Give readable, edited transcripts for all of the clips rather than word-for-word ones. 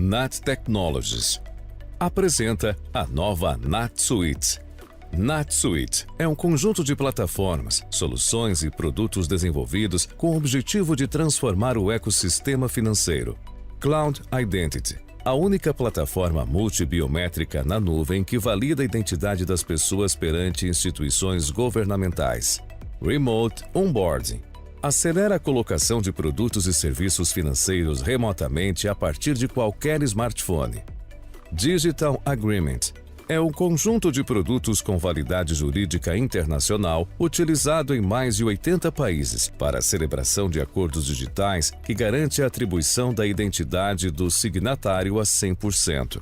NAT Technologies apresenta a nova NatSuite. NatSuite é um conjunto de plataformas, soluções e produtos desenvolvidos com o objetivo de transformar o ecossistema financeiro. Cloud Identity, a única plataforma multibiométrica na nuvem que valida a identidade das pessoas perante instituições governamentais. Remote Onboarding, acelera a colocação de produtos e serviços financeiros remotamente a partir de qualquer smartphone. Digital Agreement é um conjunto de produtos com validade jurídica internacional utilizado em mais de 80 países para a celebração de acordos digitais que garante a atribuição da identidade do signatário a 100%.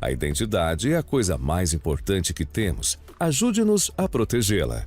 A identidade é a coisa mais importante que temos. Ajude-nos a protegê-la.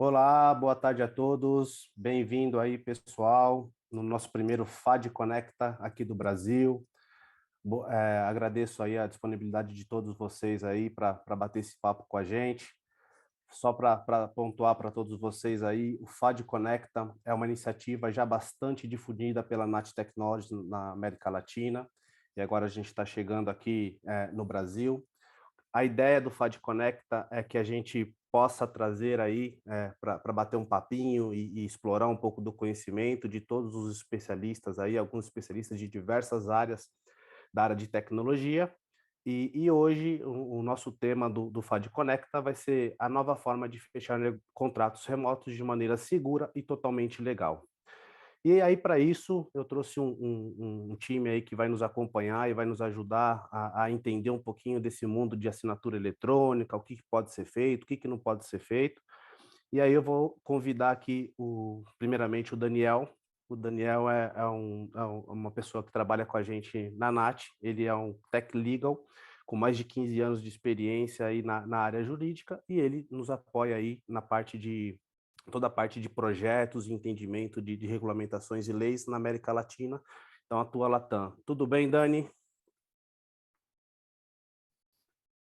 Olá, boa tarde a todos. Bem-vindo aí, pessoal, no nosso primeiro FAD Conecta aqui do Brasil. Agradeço aí a disponibilidade de todos vocês aí para bater esse papo com a gente. Só para pontuar para todos vocês aí, o FAD Conecta é uma iniciativa já bastante difundida pela NAT Technologies na América Latina, e agora a gente está chegando aqui no Brasil. A ideia do FAD Conecta é que a gente possa trazer aí para bater um papinho e explorar um pouco do conhecimento de todos os especialistas aí, alguns especialistas de diversas áreas da área de tecnologia. E hoje o nosso tema do FAD Conecta vai ser a nova forma de fechar contratos remotos de maneira segura e totalmente legal. E aí, para isso, eu trouxe um time aí que vai nos acompanhar e vai nos ajudar a entender um pouquinho desse mundo de assinatura eletrônica, o que pode ser feito, o que não pode ser feito. E aí eu vou convidar aqui, primeiramente, o Daniel. O Daniel é uma pessoa que trabalha com a gente na NAT, ele é um tech legal, com mais de 15 anos de experiência aí na área jurídica, e ele nos apoia aí na parte de toda a parte de projetos e entendimento de regulamentações e leis na América Latina, então atua Latam. Tudo bem, Dani?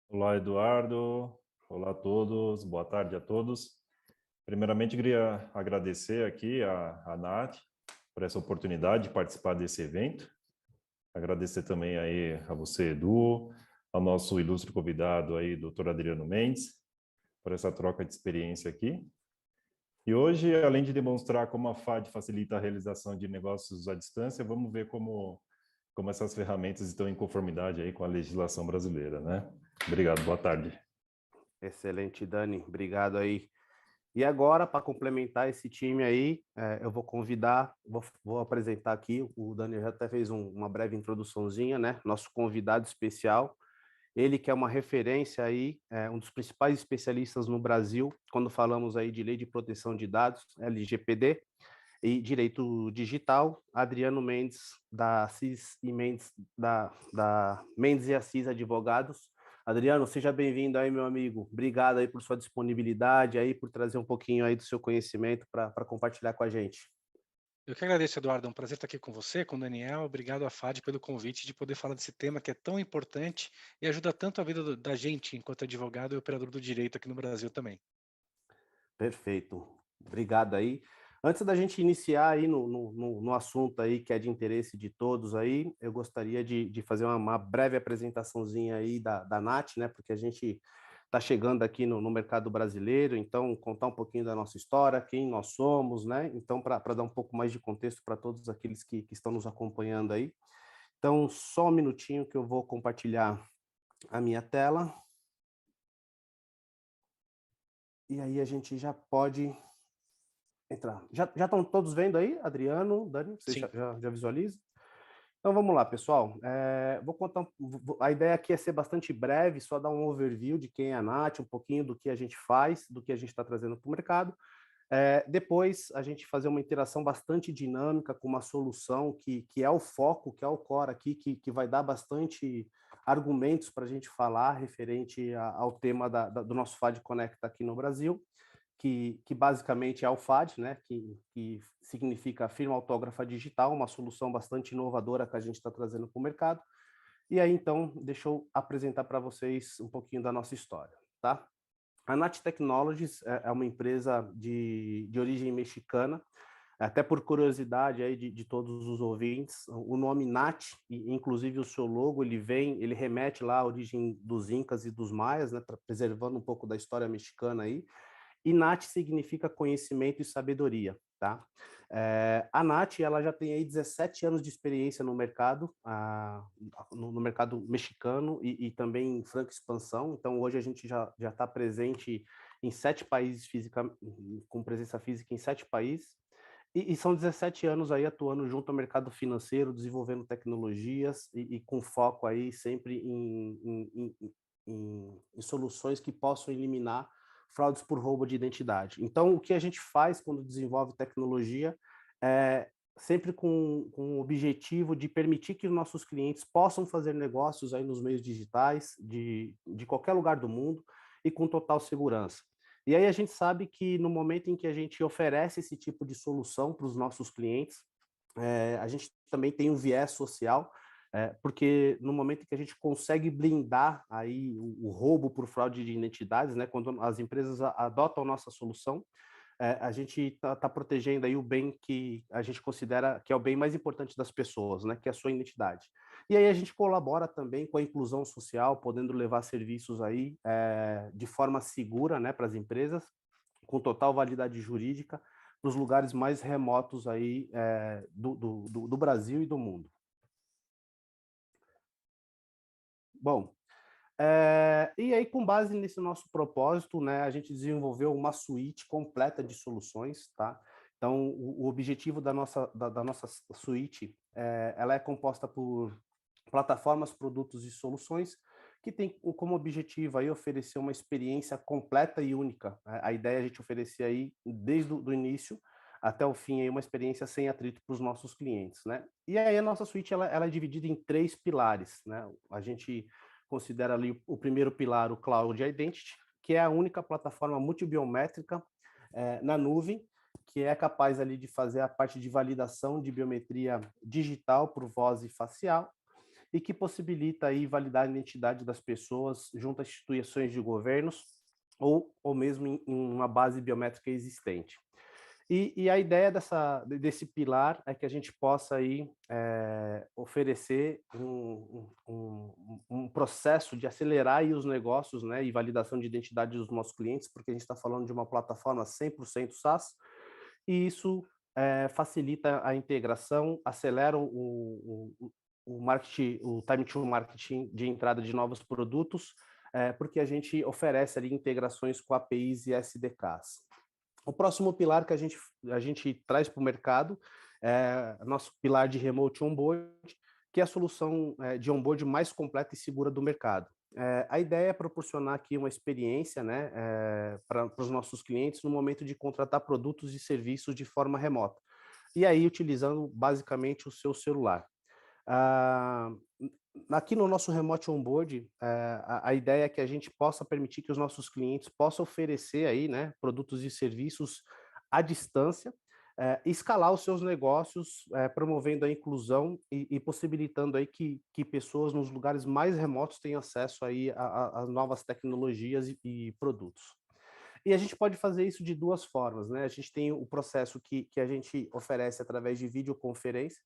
Olá, Eduardo. Olá a todos, boa tarde a todos. Primeiramente, queria agradecer aqui a NAT por essa oportunidade de participar desse evento. Agradecer também aí a você, Edu, ao nosso ilustre convidado aí, Dr. Adriano Mendes, por essa troca de experiência aqui. E hoje, além de demonstrar como a FAD facilita a realização de negócios à distância, vamos ver como essas ferramentas estão em conformidade aí com a legislação brasileira, né? Obrigado, boa tarde. Excelente, Dani, obrigado aí. E agora, para complementar esse time aí, eu vou convidar, vou apresentar aqui, o Dani já até fez uma breve introduçãozinha, né? Nosso convidado especial, ele que é uma referência aí, um dos principais especialistas no Brasil, quando falamos aí de Lei de Proteção de Dados, LGPD, e Direito Digital, Adriano Mendes, da Assis e Mendes, da Mendes e Assis Advogados. Adriano, seja bem-vindo aí, meu amigo. Obrigado aí por sua disponibilidade, aí por trazer um pouquinho aí do seu conhecimento para compartilhar com a gente. Eu que agradeço, Eduardo. É um prazer estar aqui com você, com o Daniel. Obrigado à FAD pelo convite de poder falar desse tema que é tão importante e ajuda tanto a vida da gente, enquanto advogado e operador do direito aqui no Brasil também. Perfeito. Obrigado aí. Antes da gente iniciar aí no assunto aí que é de interesse de todos aí, eu gostaria de fazer uma breve apresentaçãozinha aí da Nath, né? Porque a gente está chegando aqui no mercado brasileiro, então contar um pouquinho da nossa história, quem nós somos, né? Então, para dar um pouco mais de contexto para todos aqueles que estão nos acompanhando aí. Então, só um minutinho que eu vou compartilhar a minha tela. E aí a gente já pode entrar. Já estão todos vendo aí, Adriano, Dani? Vocês Sim. já visualizam? Então vamos lá, pessoal. Vou contar. A ideia aqui é ser bastante breve, só dar um overview de quem é a Nath, um pouquinho do que a gente faz, do que a gente está trazendo para o mercado. Depois a gente fazer uma interação bastante dinâmica com uma solução que é o foco, que é o core aqui, que vai dar bastante argumentos para a gente falar referente ao tema do nosso FAD Conecta aqui no Brasil, que basicamente é o FAD, né, que significa Firma Autógrafa Digital, uma solução bastante inovadora que a gente está trazendo para o mercado. E aí, então, deixa eu apresentar para vocês um pouquinho da nossa história, tá? A Nat Technologies é uma empresa de origem mexicana, até por curiosidade aí de todos os ouvintes, o nome Nat, e inclusive o seu logo, ele remete lá à origem dos Incas e dos Maias, né, preservando um pouco da história mexicana aí. E Nat significa conhecimento e sabedoria, tá? A Nat, ela já tem aí 17 anos de experiência no mercado, no mercado mexicano e também em franca expansão. Então, hoje a gente já está presente em 7 países com presença física em 7 países. E são 17 anos aí atuando junto ao mercado financeiro, desenvolvendo tecnologias e com foco aí sempre em soluções que possam eliminar fraudes por roubo de identidade. Então, o que a gente faz quando desenvolve tecnologia é sempre com o objetivo de permitir que os nossos clientes possam fazer negócios aí nos meios digitais de qualquer lugar do mundo e com total segurança. E aí a gente sabe que no momento em que a gente oferece esse tipo de solução para os nossos clientes, a gente também tem um viés social, porque no momento em que a gente consegue blindar aí o roubo por fraude de identidades, né, quando as empresas adotam nossa solução, a gente está protegendo aí o bem que a gente considera que é o bem mais importante das pessoas, né, que é a sua identidade. E aí a gente colabora também com a inclusão social, podendo levar serviços aí de forma segura, né, para as empresas, com total validade jurídica, para os lugares mais remotos aí do Brasil e do mundo. Bom, e aí com base nesse nosso propósito, né, a gente desenvolveu uma suíte completa de soluções, tá? Então, o objetivo da nossa suíte, ela é composta por plataformas, produtos e soluções que tem como objetivo aí oferecer uma experiência completa e única. A ideia é a gente oferecer aí desde o início até o fim aí uma experiência sem atrito para os nossos clientes, né? E aí a nossa suíte ela é dividida em 3 pilares, né? A gente considera ali o primeiro pilar o Cloud Identity, que é a única plataforma multibiométrica na nuvem que é capaz ali de fazer a parte de validação de biometria digital por voz e facial e que possibilita aí validar a identidade das pessoas junto a instituições de governos ou mesmo em uma base biométrica existente. E a ideia desse pilar é que a gente possa aí, oferecer um processo de acelerar aí os negócios, né, e validação de identidade dos nossos clientes, porque a gente está falando de uma plataforma 100% SaaS, e isso facilita a integração, acelera o marketing, o time to marketing de entrada de novos produtos, porque a gente oferece ali integrações com APIs e SDKs. O próximo pilar que a gente traz para o mercado é nosso pilar de Remote Onboard, que é a solução de onboard mais completa e segura do mercado. A ideia é proporcionar aqui uma experiência, né, para os nossos clientes no momento de contratar produtos e serviços de forma remota. E aí utilizando basicamente o seu celular. Aqui no nosso Remote Onboard, a ideia é que a gente possa permitir que os nossos clientes possam oferecer aí, né, produtos e serviços à distância, escalar os seus negócios, promovendo a inclusão e possibilitando aí que pessoas nos lugares mais remotos tenham acesso aí a novas tecnologias e produtos. E a gente pode fazer isso de duas formas, né? A gente tem o processo que a gente oferece através de videoconferência.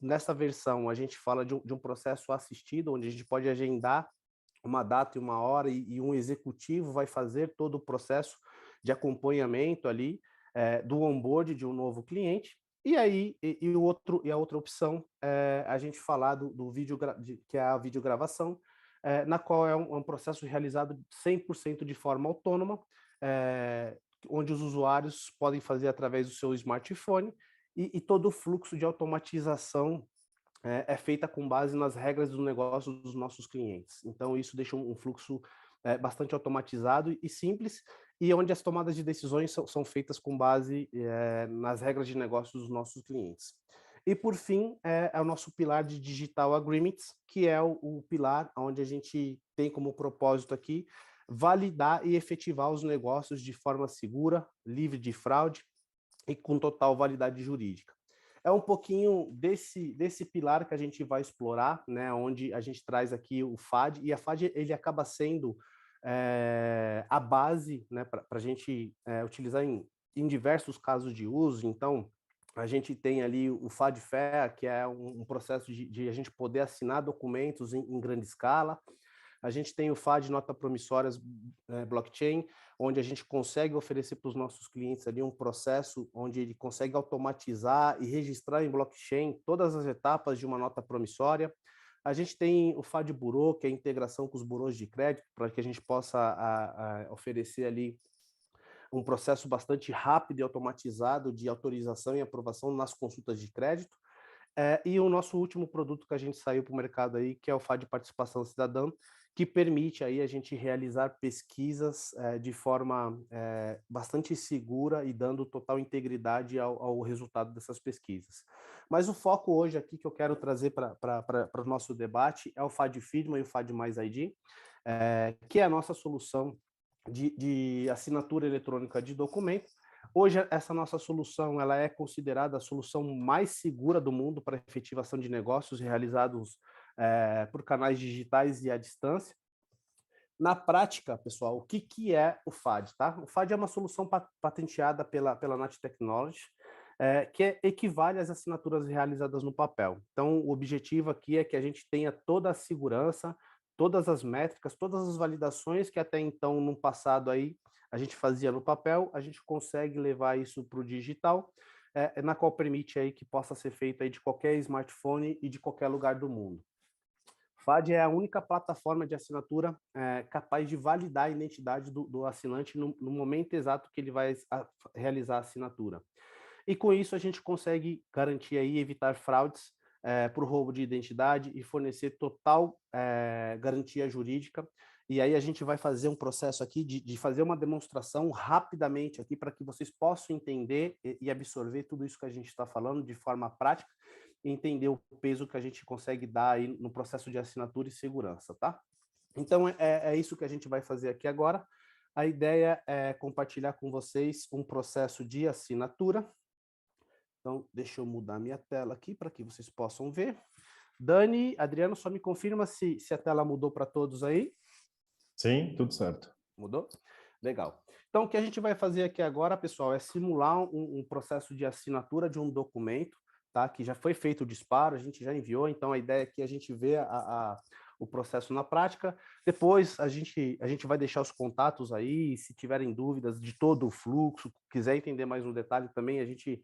Nessa versão, a gente fala de um processo assistido, onde a gente pode agendar uma data e uma hora, e um executivo vai fazer todo o processo de acompanhamento ali, do onboard de um novo cliente. E aí, a outra opção é a gente falar do vídeo, que é a videogravação, na qual é um processo realizado 100% de forma autônoma, onde os usuários podem fazer através do seu smartphone, e todo o fluxo de automatização é feita com base nas regras do negócio dos nossos clientes. Então, isso deixa um fluxo bastante automatizado e simples, e onde as tomadas de decisões são feitas com base nas regras de negócio dos nossos clientes. E, por fim, é o nosso pilar de Digital Agreements, que é o pilar onde a gente tem como propósito aqui validar e efetivar os negócios de forma segura, livre de fraude e com total validade jurídica. É um pouquinho desse pilar que a gente vai explorar, né, onde a gente traz aqui o FAD, e a FAD ele acaba sendo a base, né, para a gente utilizar em diversos casos de uso. Então, a gente tem ali o FAD-FAIR, que é um processo de a gente poder assinar documentos em grande escala. A gente tem o FAD Nota Promissórias Blockchain, onde a gente consegue oferecer para os nossos clientes ali um processo onde ele consegue automatizar e registrar em blockchain todas as etapas de uma nota promissória. A gente tem o FAD Burô, que é a integração com os burôs de crédito, para que a gente possa oferecer ali um processo bastante rápido e automatizado de autorização e aprovação nas consultas de crédito. E o nosso último produto que a gente saiu para o mercado aí, que é o FAD Participação Cidadã, que permite aí a gente realizar pesquisas de forma bastante segura e dando total integridade ao resultado dessas pesquisas. Mas o foco hoje aqui que eu quero trazer para o nosso debate é o FAD Fidman e o FAD Mais ID, que é a nossa solução de assinatura eletrônica de documento. Hoje, essa nossa solução ela é considerada a solução mais segura do mundo para efetivação de negócios realizados por canais digitais e à distância. Na prática, pessoal, o que é o FAD? Tá? O FAD é uma solução patenteada pela NAT Technology, que equivale às assinaturas realizadas no papel. Então, o objetivo aqui é que a gente tenha toda a segurança, todas as métricas, todas as validações que até então, no passado, aí, a gente fazia no papel, a gente consegue levar isso para o digital, na qual permite aí que possa ser feito aí de qualquer smartphone e de qualquer lugar do mundo. FAD é a única plataforma de assinatura capaz de validar a identidade do assinante no momento exato que ele vai realizar a assinatura. E com isso a gente consegue garantir aí, evitar fraudes por roubo de identidade e fornecer total garantia jurídica. E aí a gente vai fazer um processo aqui de fazer uma demonstração rapidamente aqui para que vocês possam entender e absorver tudo isso que a gente está falando de forma prática e entender o peso que a gente consegue dar aí no processo de assinatura e segurança, tá? Então é isso que a gente vai fazer aqui agora. A ideia é compartilhar com vocês um processo de assinatura. Então, deixa eu mudar minha tela aqui para que vocês possam ver. Dani, Adriano, só me confirma se a tela mudou para todos aí. Sim, tudo certo. Mudou? Legal. Então, o que a gente vai fazer aqui agora, pessoal, é simular um processo de assinatura de um documento, tá? Que já foi feito o disparo, a gente já enviou, então a ideia é que a gente vê o processo na prática. Depois a gente vai deixar os contatos aí, se tiverem dúvidas de todo o fluxo, quiser entender mais no detalhe também, a gente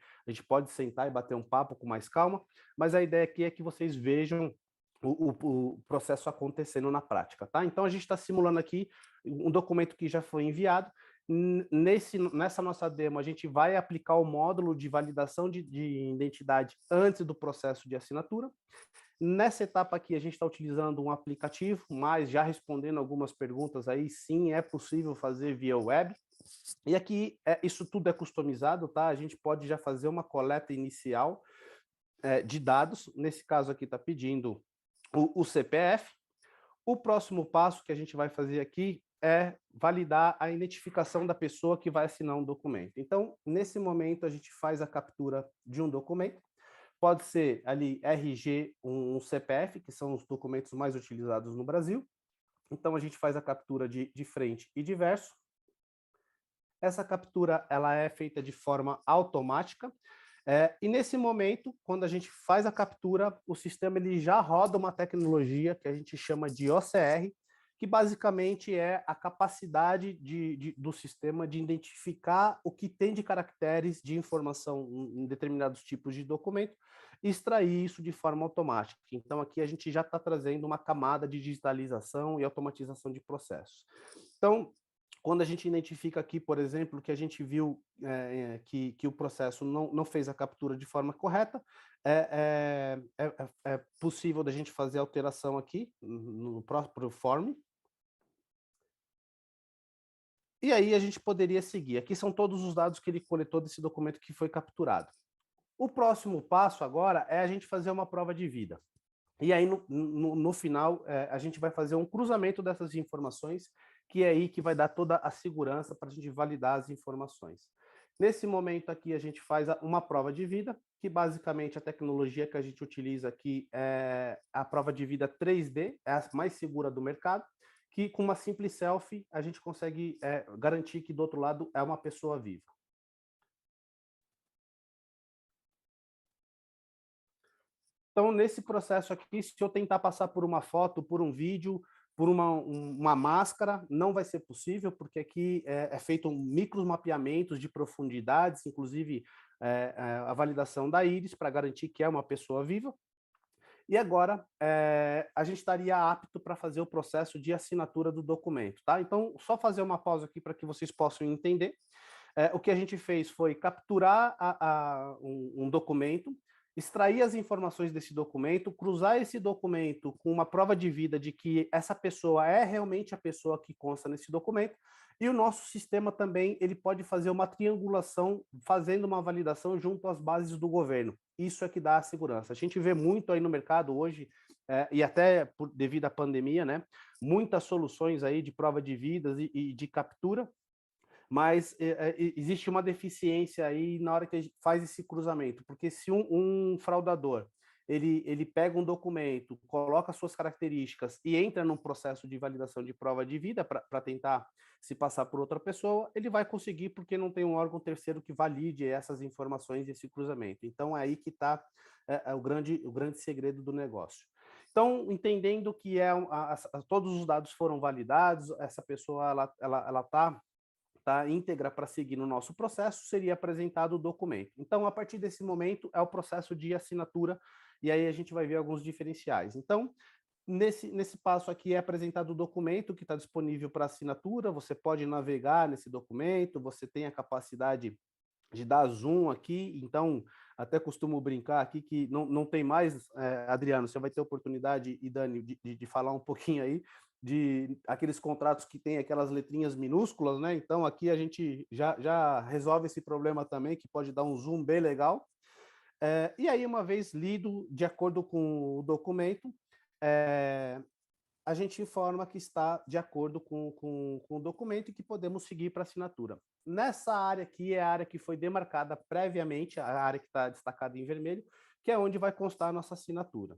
pode sentar e bater um papo com mais calma, mas a ideia aqui é que vocês vejam o processo acontecendo na prática, tá? Então a gente está simulando aqui um documento que já foi enviado. Nessa nossa demo, a gente vai aplicar o módulo de validação de identidade antes do processo de assinatura. Nessa etapa aqui, a gente está utilizando um aplicativo, mas já respondendo algumas perguntas aí, sim, é possível fazer via web. E aqui, isso tudo é customizado, tá? A gente pode já fazer uma coleta inicial de dados. Nesse caso aqui, está pedindo o CPF. O próximo passo que a gente vai fazer aqui é validar a identificação da pessoa que vai assinar um documento. Então, nesse momento, a gente faz a captura de um documento. Pode ser ali RG, um CPF, que são os documentos mais utilizados no Brasil. Então, a gente faz a captura de frente e de verso. Essa captura ela é feita de forma automática, e nesse momento, quando a gente faz a captura, o sistema ele já roda uma tecnologia que a gente chama de OCR, que basicamente é a capacidade do sistema de identificar o que tem de caracteres de informação em determinados tipos de documento e extrair isso de forma automática. Então, aqui a gente já está trazendo uma camada de digitalização e automatização de processos. Então, quando a gente identifica aqui, por exemplo, que a gente viu que o processo não fez a captura de forma correta, é possível da gente fazer alteração aqui no próprio form. E aí a gente poderia seguir. Aqui são todos os dados que ele coletou desse documento que foi capturado. O próximo passo agora é a gente fazer uma prova de vida. E aí, no final, a gente vai fazer um cruzamento dessas informações, que é aí que vai dar toda a segurança para a gente validar as informações. Nesse momento aqui, a gente faz uma prova de vida, que basicamente a tecnologia que a gente utiliza aqui é a prova de vida 3D, é a mais segura do mercado, que com uma simples selfie a gente consegue garantir que do outro lado é uma pessoa viva. Então, nesse processo aqui, se eu tentar passar por uma foto, por um vídeo, por uma máscara, não vai ser possível, porque aqui é feito micros mapeamentos de profundidades, inclusive a validação da íris, para garantir que é uma pessoa viva. E agora, a gente estaria apto para fazer o processo de assinatura do documento. Tá? Então, só fazer uma pausa aqui para que vocês possam entender. O que a gente fez foi capturar um documento, extrair as informações desse documento, cruzar esse documento com uma prova de vida de que essa pessoa é realmente a pessoa que consta nesse documento, e o nosso sistema também ele pode fazer uma triangulação, fazendo uma validação junto às bases do governo. Isso é que dá a segurança. A gente vê muito aí no mercado hoje, e até devido à pandemia, né, muitas soluções aí de prova de vidas e de captura, mas existe uma deficiência aí na hora que a gente faz esse cruzamento, porque se um fraudador ele pega um documento, coloca suas características e entra num processo de validação de prova de vida para tentar se passar por outra pessoa, ele vai conseguir porque não tem um órgão terceiro que valide essas informações e esse cruzamento. Então é aí que está o grande segredo do negócio. Então, entendendo que todos os dados foram validados, essa pessoa ela está íntegra para seguir no nosso processo, seria apresentado o documento. Então, a partir desse momento, é o processo de assinatura, e aí a gente vai ver alguns diferenciais. Então, nesse passo aqui é apresentado o documento que está disponível para assinatura, você pode navegar nesse documento, você tem a capacidade de dar zoom aqui, então até costumo brincar aqui que não tem mais, Adriano, você vai ter oportunidade, e Dani, de falar um pouquinho aí, de aqueles contratos que tem aquelas letrinhas minúsculas, né? Então aqui a gente já resolve esse problema também, que pode dar um zoom bem legal. E aí, uma vez lido de acordo com o documento, a gente informa que está de acordo com o documento e que podemos seguir para assinatura. Nessa área aqui é a área que foi demarcada previamente, a área que está destacada em vermelho, que é onde vai constar a nossa assinatura.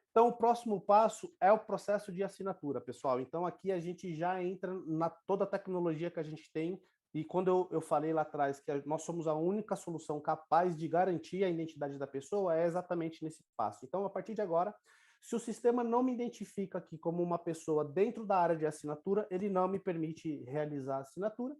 Então, o próximo passo é o processo de assinatura, pessoal. Então, aqui a gente já entra na toda a tecnologia que a gente tem, e quando eu falei lá atrás que nós somos a única solução capaz de garantir a identidade da pessoa, é exatamente nesse passo. Então, a partir de agora, se o sistema não me identifica aqui como uma pessoa dentro da área de assinatura, ele não me permite realizar a assinatura.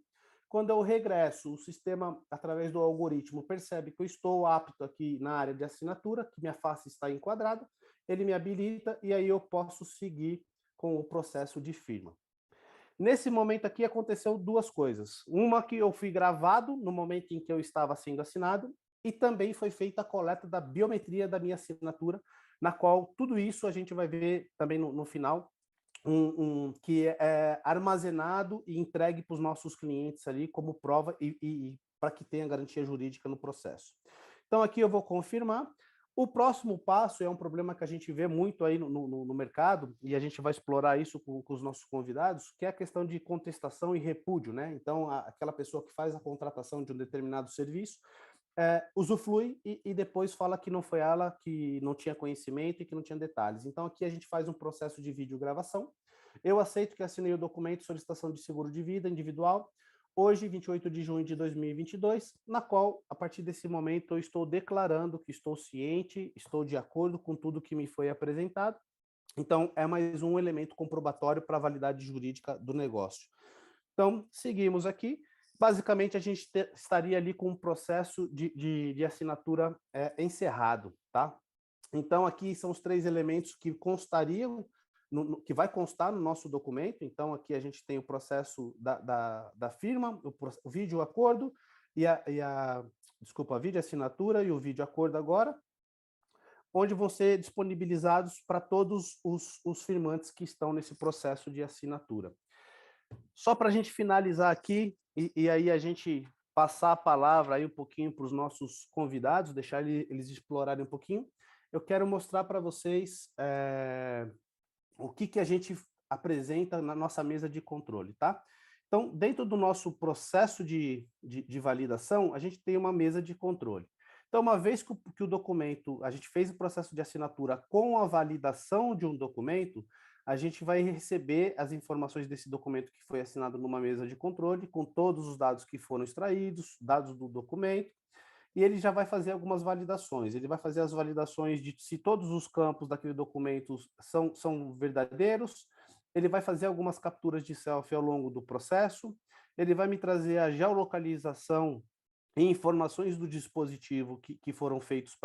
Quando eu regresso, o sistema, através do algoritmo, percebe que eu estou apto aqui na área de assinatura, que minha face está enquadrada, ele me habilita e aí eu posso seguir com o processo de firma. Nesse momento aqui aconteceu duas coisas. Uma, que eu fui gravado no momento em que eu estava sendo assinado, e também foi feita a coleta da biometria da minha assinatura, na qual tudo isso a gente vai ver também no final, que é armazenado e entregue para os nossos clientes ali como prova e para que tenha garantia jurídica no processo. Então aqui eu vou confirmar. O próximo passo é um problema que a gente vê muito aí no mercado, e a gente vai explorar isso com os nossos convidados, que é a questão de contestação e repúdio, né? Então, aquela pessoa que faz a contratação de um determinado serviço, usufrui e depois fala que não foi ela, que não tinha conhecimento e que não tinha detalhes. Então, aqui a gente faz um processo de videogravação, Eu aceito que assinei o documento de solicitação de seguro de vida individual, hoje, 28 de junho de 2022, na qual, a partir desse momento, eu estou declarando que estou ciente, estou de acordo com tudo que me foi apresentado. Então, é mais um elemento comprobatório para a validade jurídica do negócio. Então, seguimos aqui. Basicamente, a gente estaria ali com um processo de assinatura encerrado, tá? Então, aqui são os 3 elementos que constariam, que vai constar no nosso documento. Então, aqui a gente tem o processo da firma, o vídeo acordo desculpa, a vídeo assinatura e o vídeo acordo agora, onde vão ser disponibilizados para todos os firmantes que estão nesse processo de assinatura. Só para a gente finalizar aqui, e aí a gente passar a palavra aí um pouquinho para os nossos convidados, deixar eles explorarem um pouquinho, eu quero mostrar para vocês o que a gente apresenta na nossa mesa de controle, tá? Então, dentro do nosso processo de validação, a gente tem uma mesa de controle. Então, uma vez que o documento, a gente fez o processo de assinatura com a validação de um documento, a gente vai receber as informações desse documento que foi assinado numa mesa de controle, com todos os dados que foram extraídos, dados do documento, e ele já vai fazer algumas validações. Ele vai fazer as validações de se todos os campos daquele documento são verdadeiros, ele vai fazer algumas capturas de selfie ao longo do processo, ele vai me trazer a geolocalização e informações do dispositivo que foram feitos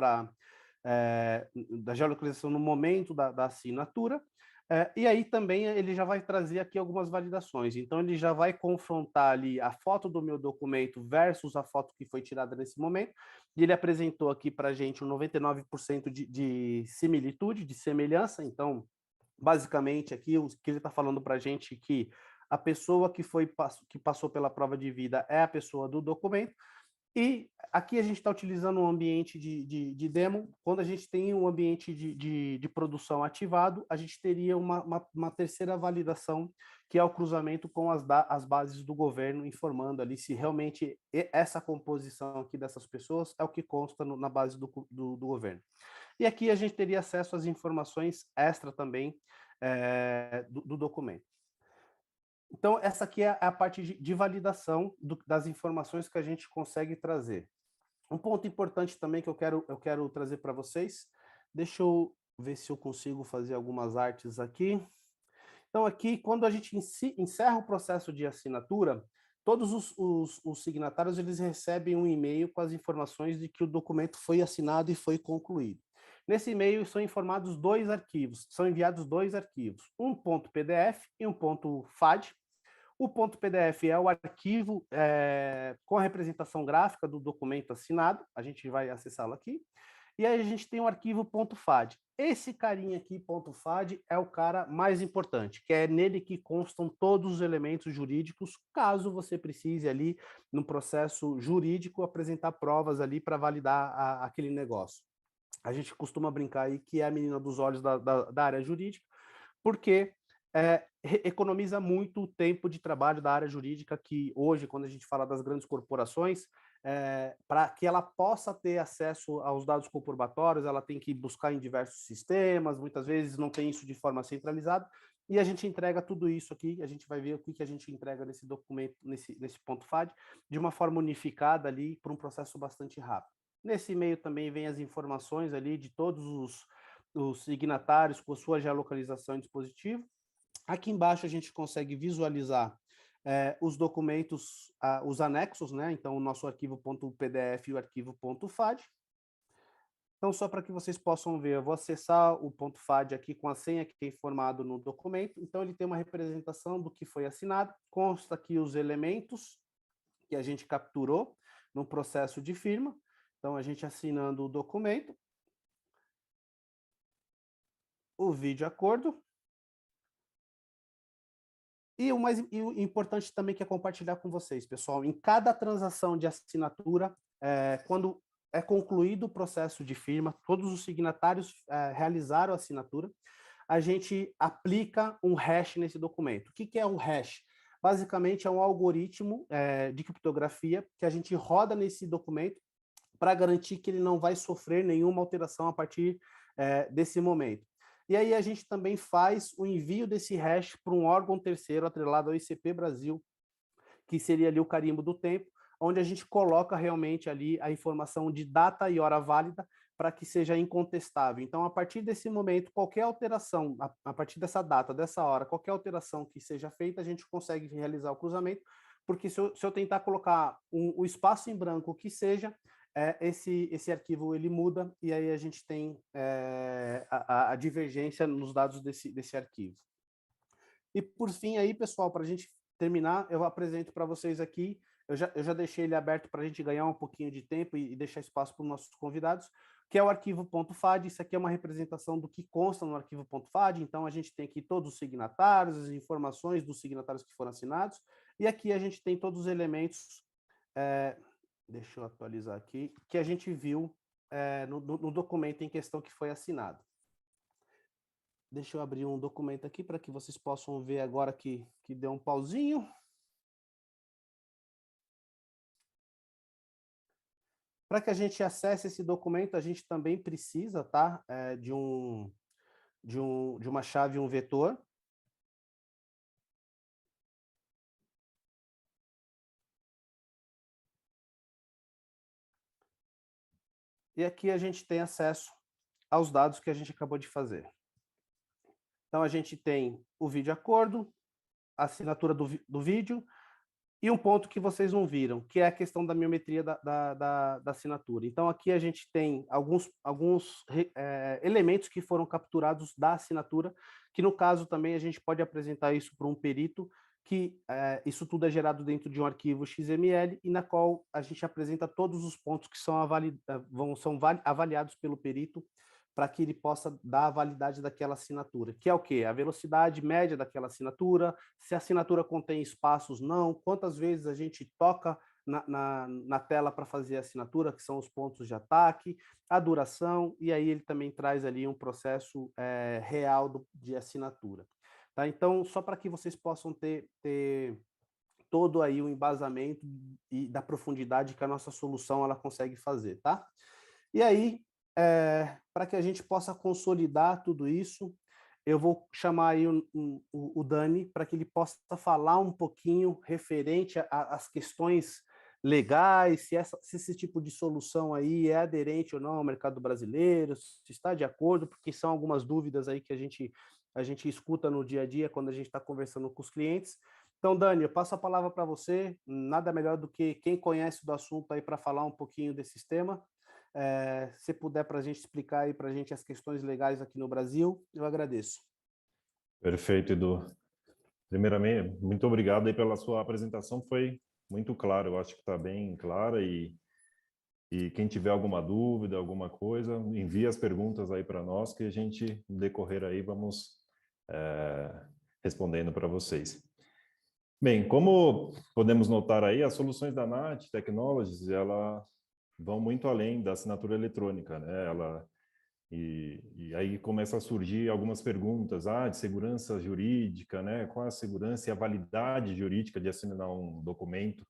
da geolocalização no momento da assinatura, e aí também ele já vai trazer aqui algumas validações. Então, ele já vai confrontar ali a foto do meu documento versus a foto que foi tirada nesse momento, e ele apresentou aqui para a gente um 99% de similitude, de semelhança. Então, basicamente, aqui, o que ele está falando para a gente que a pessoa que passou pela prova de vida é a pessoa do documento. E aqui a gente está utilizando um ambiente de demo. Quando a gente tem um ambiente de produção ativado, a gente teria uma terceira validação, que é o cruzamento com as bases do governo, informando ali se realmente essa composição aqui dessas pessoas é o que consta na base do governo. E aqui a gente teria acesso às informações extra também do documento. Então, essa aqui é a parte de validação das informações que a gente consegue trazer. Um ponto importante também que eu quero trazer para vocês, deixa eu ver se eu consigo fazer algumas artes aqui. Então, aqui, quando a gente encerra o processo de assinatura, todos os signatários eles recebem um e-mail com as informações de que o documento foi assinado e foi concluído. Nesse e-mail são enviados 2 arquivos, um .pdf e um .fad. O .pdf é o arquivo com a representação gráfica do documento assinado, a gente vai acessá-lo aqui, e aí a gente tem o arquivo .fad. Esse carinha aqui, .fad, é o cara mais importante, que é nele que constam todos os elementos jurídicos, caso você precise ali, no processo jurídico, apresentar provas ali para validar aquele negócio. A gente costuma brincar aí que é a menina dos olhos da área jurídica, porque economiza muito o tempo de trabalho da área jurídica, que hoje, quando a gente fala das grandes corporações, para que ela possa ter acesso aos dados comprobatórios, ela tem que buscar em diversos sistemas, muitas vezes não tem isso de forma centralizada, e a gente entrega tudo isso aqui, a gente vai ver o que a gente entrega nesse documento, nesse .fad, de uma forma unificada ali, por um processo bastante rápido. Nesse e-mail também vem as informações ali de todos os signatários com a sua geolocalização em dispositivo. Aqui embaixo a gente consegue visualizar os documentos, os anexos, né? Então, o nosso arquivo .pdf e o arquivo .fad. Então, só para que vocês possam ver, eu vou acessar o .fad aqui com a senha que é informado no documento. Então, ele tem uma representação do que foi assinado, consta aqui os elementos que a gente capturou no processo de firma. Então, a gente assinando o documento, o vídeo acordo, e o importante também que é compartilhar com vocês, pessoal, em cada transação de assinatura, quando é concluído o processo de firma, todos os signatários realizaram a assinatura, a gente aplica um hash nesse documento. O que é um hash? Basicamente, é um algoritmo de criptografia que a gente roda nesse documento para garantir que ele não vai sofrer nenhuma alteração a partir desse momento. E aí a gente também faz o envio desse hash para um órgão terceiro atrelado ao ICP Brasil, que seria ali o carimbo do tempo, onde a gente coloca realmente ali a informação de data e hora válida para que seja incontestável. Então, a partir desse momento, qualquer alteração, a partir dessa data, dessa hora, qualquer alteração que seja feita, a gente consegue realizar o cruzamento, porque se eu tentar colocar o espaço em branco que seja, esse arquivo ele muda e aí a gente tem a divergência nos dados desse arquivo. E por fim aí, pessoal, para a gente terminar, eu apresento para vocês aqui, eu já deixei ele aberto para a gente ganhar um pouquinho de tempo e deixar espaço para os nossos convidados, que é o arquivo .fad. Isso aqui é uma representação do que consta no arquivo .fad, então a gente tem aqui todos os signatários, as informações dos signatários que foram assinados, e aqui a gente tem todos os elementos, deixa eu atualizar aqui, que a gente viu no documento em questão que foi assinado. Deixa eu abrir um documento aqui para que vocês possam ver agora que deu um pauzinho. Para que a gente acesse esse documento, a gente também precisa, tá, de uma chave, um vetor. E aqui a gente tem acesso aos dados que a gente acabou de fazer. Então, a gente tem o vídeo acordo, a assinatura do vídeo, e um ponto que vocês não viram, que é a questão da miometria da assinatura. Então, aqui a gente tem alguns elementos que foram capturados da assinatura, que no caso também a gente pode apresentar isso para um perito, que isso tudo é gerado dentro de um arquivo XML, e na qual a gente apresenta todos os pontos que são avaliados pelo perito, para que ele possa dar a validade daquela assinatura, que é o quê? A velocidade média daquela assinatura, se a assinatura contém espaços, não, quantas vezes a gente toca na tela para fazer a assinatura, que são os pontos de ataque, a duração, e aí ele também traz ali um processo real de assinatura. Tá? Então, só para que vocês possam ter todo aí o embasamento e da profundidade que a nossa solução ela consegue fazer, tá? E aí, para que a gente possa consolidar tudo isso, eu vou chamar aí o Dani para que ele possa falar um pouquinho referente às questões legais, se esse tipo de solução aí é aderente ou não ao mercado brasileiro, se está de acordo, porque são algumas dúvidas aí que a gente escuta no dia a dia quando a gente está conversando com os clientes. Então, Dani, eu passo a palavra para você, nada melhor do que quem conhece do assunto aí para falar um pouquinho desse sistema. Se puder para a gente explicar aí para a gente as questões legais aqui no Brasil, eu agradeço. Perfeito, Edu. Primeiramente, muito obrigado aí pela sua apresentação, foi muito claro, eu acho que está bem clara e quem tiver alguma dúvida, alguma coisa, envie as perguntas aí para nós que a gente, no decorrer aí, vamos respondendo para vocês. Bem, como podemos notar aí, as soluções da NAT Technologies, ela vão muito além da assinatura eletrônica, né? E aí começa a surgir algumas perguntas, de segurança jurídica, né? Qual a segurança e a validade jurídica de assinar um documento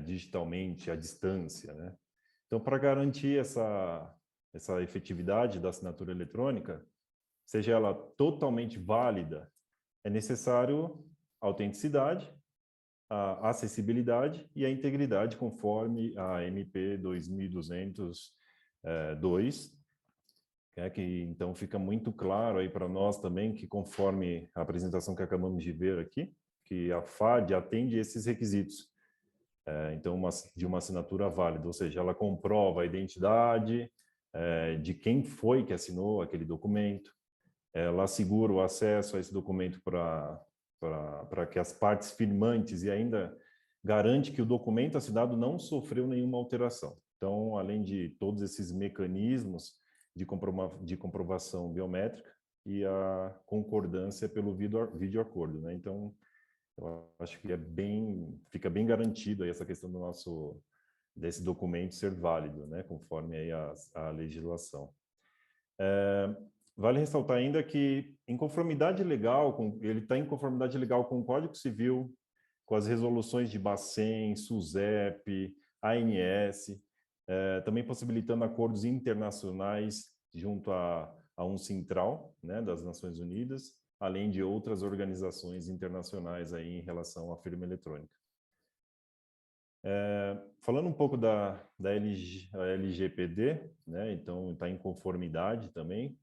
digitalmente à distância, né? Então, para garantir essa efetividade da assinatura eletrônica, seja ela totalmente válida, é necessário a autenticidade, a acessibilidade e a integridade, conforme a MP 2202, que então fica muito claro aí para nós também que, conforme a apresentação que acabamos de ver aqui, que a FAD atende esses requisitos. Então, de uma assinatura válida, ou seja, ela comprova a identidade de quem foi que assinou aquele documento, ela assegura o acesso a esse documento para que as partes firmantes e ainda garante que o documento assinado não sofreu nenhuma alteração. Então, além de todos esses mecanismos de comprovação biométrica e a concordância pelo vídeo acordo, né? Então, eu acho que fica bem garantido aí essa questão desse documento ser válido, né? Conforme aí a legislação. Vale ressaltar ainda que ele está em conformidade legal com o Código Civil, com as resoluções de Bacen, SUSEP, ANS, também possibilitando acordos internacionais junto a um Central, né, das Nações Unidas, além de outras organizações internacionais aí em relação à firma eletrônica. Falando um pouco da LGPD, né, então está em conformidade também,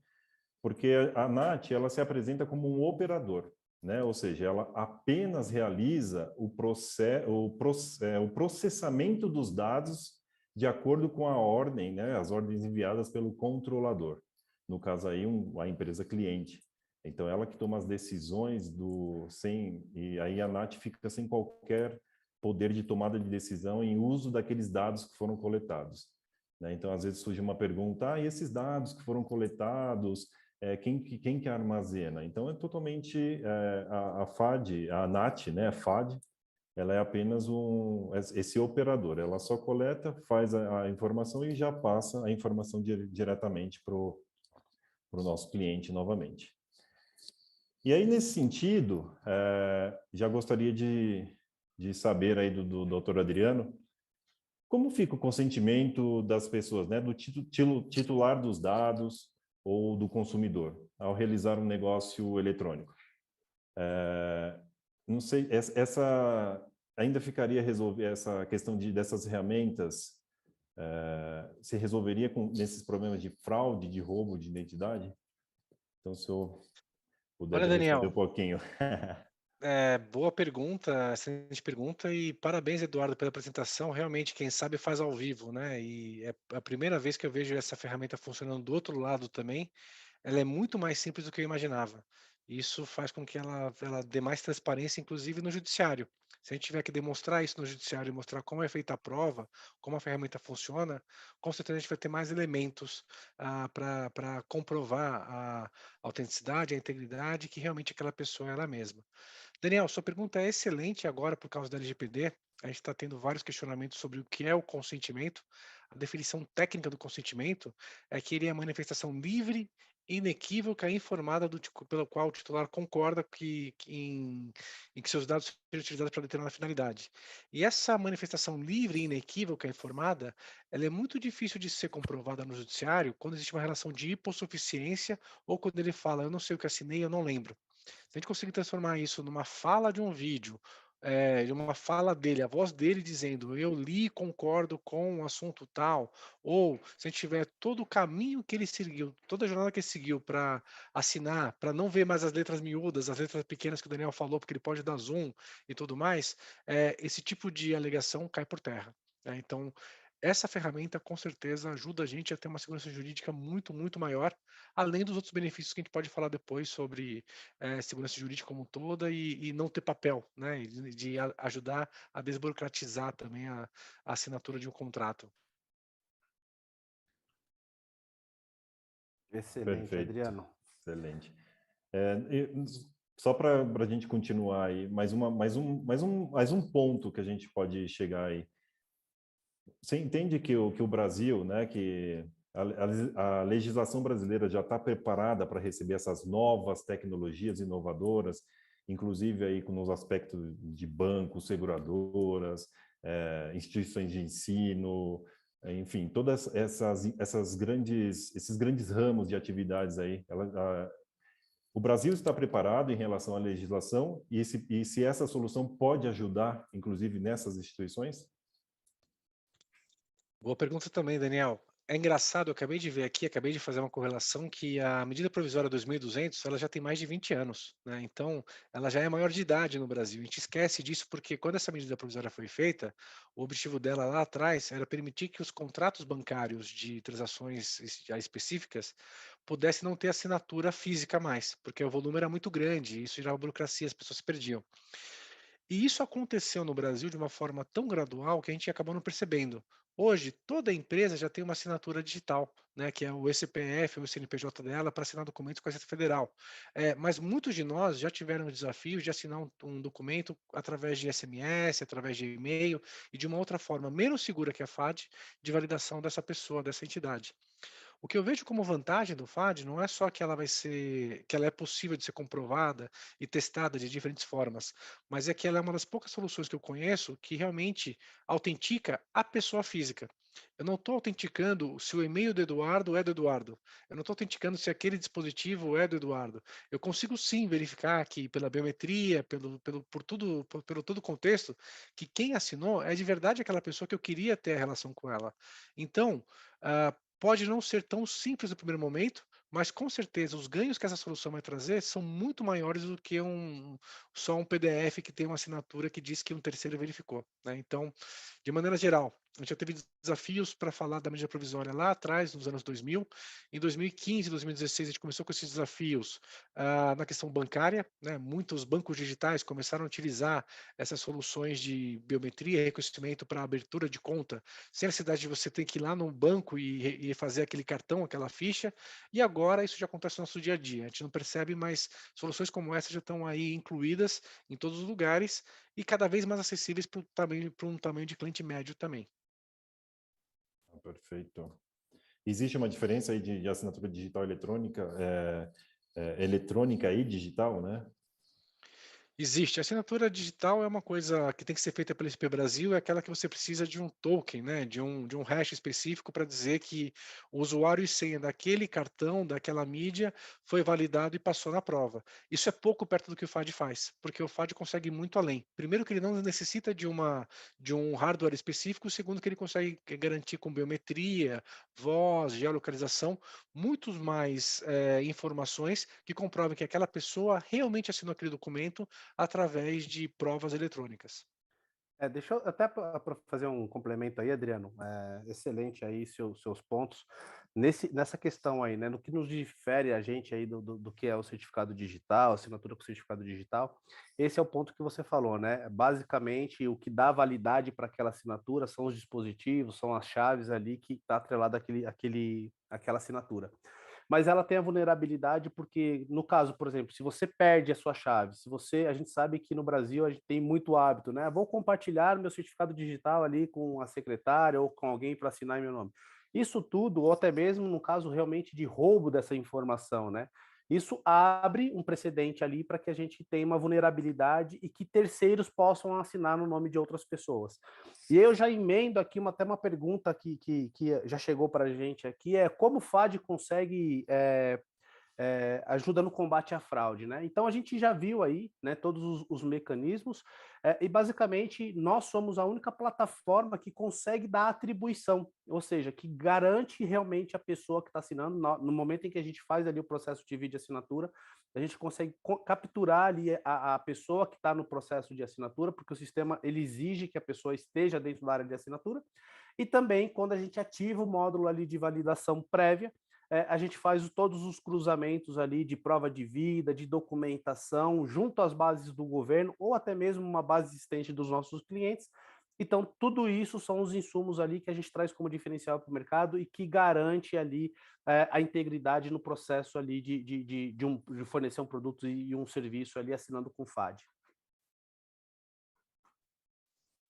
porque a ANAT ela se apresenta como um operador, né, ou seja, ela apenas realiza o processamento dos dados de acordo com a ordem, né, as ordens enviadas pelo controlador, no caso aí a empresa cliente. Então ela que toma as decisões e aí a ANAT fica sem qualquer poder de tomada de decisão em uso daqueles dados que foram coletados, né? Então, às vezes surge uma pergunta, e esses dados que foram coletados, quem que armazena? Então, é totalmente a FAD, a ANAT, né, a FAD, ela é apenas esse operador, ela só coleta, faz a informação e já passa a informação diretamente para o nosso cliente novamente. E aí, nesse sentido, já gostaria de saber aí do Dr. Adriano, como fica o consentimento das pessoas, né, do titular dos dados ou do consumidor, ao realizar um negócio eletrônico? Não sei, ainda ficaria resolver essa questão dessas ferramentas, se resolveria nesses problemas de fraude, de roubo de identidade? Então, se eu puder Olha, responder um Daniel, pouquinho. boa pergunta, excelente pergunta, e parabéns, Eduardo, pela apresentação. Realmente, quem sabe faz ao vivo, né? E é a primeira vez que eu vejo essa ferramenta funcionando do outro lado também. Ela é muito mais simples do que eu imaginava. Isso faz com que ela dê mais transparência, inclusive no judiciário. Se a gente tiver que demonstrar isso no judiciário e mostrar como é feita a prova, como a ferramenta funciona, com certeza a gente vai ter mais elementos para comprovar a autenticidade, a integridade, que realmente aquela pessoa é ela mesma. Daniel, sua pergunta é excelente agora por causa da LGPD. A gente está tendo vários questionamentos sobre o que é o consentimento. A definição técnica do consentimento é que ele é a manifestação livre, inequívoca e informada pelo qual o titular concorda em que seus dados sejam utilizados para determinada finalidade. E essa manifestação livre, inequívoca e informada, ela é muito difícil de ser comprovada no judiciário quando existe uma relação de hipossuficiência ou quando ele fala, eu não sei o que assinei, eu não lembro. Se a gente conseguir transformar isso numa fala de um vídeo, de uma fala dele, a voz dele dizendo: "Eu li e concordo com o assunto tal", ou se a gente tiver todo o caminho que ele seguiu, toda a jornada que ele seguiu para assinar, para não ver mais as letras miúdas, as letras pequenas que o Daniel falou, porque ele pode dar zoom e tudo mais, esse tipo de alegação cai por terra, né. Então, essa ferramenta com certeza ajuda a gente a ter uma segurança jurídica muito, muito maior, além dos outros benefícios que a gente pode falar depois sobre segurança jurídica como toda e não ter papel, né? E de ajudar a desburocratizar também a assinatura de um contrato. Excelente, Perfeito, Adriano. excelente. Só para a gente continuar aí, mais um ponto que a gente pode chegar aí. Você entende que o Brasil, né, que a legislação brasileira já está preparada para receber essas novas tecnologias inovadoras, inclusive aí nos aspectos de bancos, seguradoras, instituições de ensino, enfim, todas esses grandes ramos de atividades aí, o Brasil está preparado em relação à legislação e se essa solução pode ajudar, inclusive, nessas instituições? Boa pergunta também, Daniel. É engraçado, eu acabei de ver aqui, acabei de fazer uma correlação que a medida provisória 2200, ela já tem mais de 20 anos, né? Então, ela já é maior de idade no Brasil. A gente esquece disso porque quando essa medida provisória foi feita, o objetivo dela lá atrás era permitir que os contratos bancários de transações já específicas pudessem não ter assinatura física mais, porque o volume era muito grande, e isso gerava burocracia, as pessoas se perdiam. E isso aconteceu no Brasil de uma forma tão gradual que a gente acabou não percebendo. Hoje, toda empresa já tem uma assinatura digital, né, que é o CPF ou o CNPJ dela para assinar documentos com a Receita Federal. Mas muitos de nós já tiveram o desafio de assinar um documento através de SMS, através de e-mail e de uma outra forma menos segura que a FAD de validação dessa pessoa, dessa entidade. O que eu vejo como vantagem do FAD não é só que ela é possível de ser comprovada e testada de diferentes formas, mas é que ela é uma das poucas soluções que eu conheço que realmente autentica a pessoa física. Eu não estou autenticando se o e-mail do Eduardo é do Eduardo. Eu não estou autenticando se aquele dispositivo é do Eduardo. Eu consigo sim verificar que pela biometria, pelo todo o contexto, que quem assinou é de verdade aquela pessoa que eu queria ter a relação com ela. Então, pode não ser tão simples no primeiro momento, mas com certeza os ganhos que essa solução vai trazer são muito maiores do que só um PDF que tem uma assinatura que diz que um terceiro verificou, né? Então, de maneira geral, a gente já teve desafios para falar da medida provisória lá atrás, nos anos 2000. Em 2015, 2016, a gente começou com esses desafios na questão bancária, né? Muitos bancos digitais começaram a utilizar essas soluções de biometria e reconhecimento para abertura de conta, sem a necessidade de você ter que ir lá no banco e fazer aquele cartão, aquela ficha. E agora isso já acontece no nosso dia a dia. A gente não percebe, mas soluções como essa já estão aí incluídas em todos os lugares e cada vez mais acessíveis para um tamanho de cliente médio também. Perfeito. Existe uma diferença aí de assinatura digital eletrônica, eletrônica e digital, né? Existe. A assinatura digital é uma coisa que tem que ser feita pelo SP Brasil, é aquela que você precisa de um token, né, de um hash específico para dizer que o usuário e senha daquele cartão, daquela mídia, foi validado e passou na prova. Isso é pouco perto do que o FAD faz, porque o FAD consegue ir muito além. Primeiro que ele não necessita de um hardware específico, segundo que ele consegue garantir com biometria, voz, geolocalização, muitos mais informações que comprovem que aquela pessoa realmente assinou aquele documento através de provas eletrônicas. Deixa eu até fazer um complemento aí, Adriano. Excelente aí seus pontos. Nessa questão aí, né? No que nos difere a gente aí do que é o certificado digital, assinatura com certificado digital, esse é o ponto que você falou, né? Basicamente, o que dá validade para aquela assinatura são os dispositivos, são as chaves ali que está atrelado àquela assinatura. Mas ela tem a vulnerabilidade porque, no caso, por exemplo, se você perde a sua chave, a gente sabe que no Brasil a gente tem muito hábito, né? Vou compartilhar meu certificado digital ali com a secretária ou com alguém para assinar em meu nome. Isso tudo, ou até mesmo no caso realmente de roubo dessa informação, né? Isso abre um precedente ali para que a gente tenha uma vulnerabilidade e que terceiros possam assinar no nome de outras pessoas. E eu já emendo aqui até uma pergunta que já chegou para a gente aqui, como o FAD consegue ajuda no combate à fraude, né? Então a gente já viu aí, né, todos os mecanismos e basicamente nós somos a única plataforma que consegue dar atribuição, ou seja, que garante realmente a pessoa que está assinando no momento em que a gente faz ali o processo de vídeo assinatura, a gente consegue capturar ali a pessoa que está no processo de assinatura, porque o sistema ele exige que a pessoa esteja dentro da área de assinatura, e também quando a gente ativa o módulo ali de validação prévia, a gente faz todos os cruzamentos ali de prova de vida, de documentação, junto às bases do governo, ou até mesmo uma base existente dos nossos clientes. Então, tudo isso são os insumos ali que a gente traz como diferencial para o mercado e que garante ali a integridade no processo ali de fornecer um produto e um serviço ali assinando com o FAD.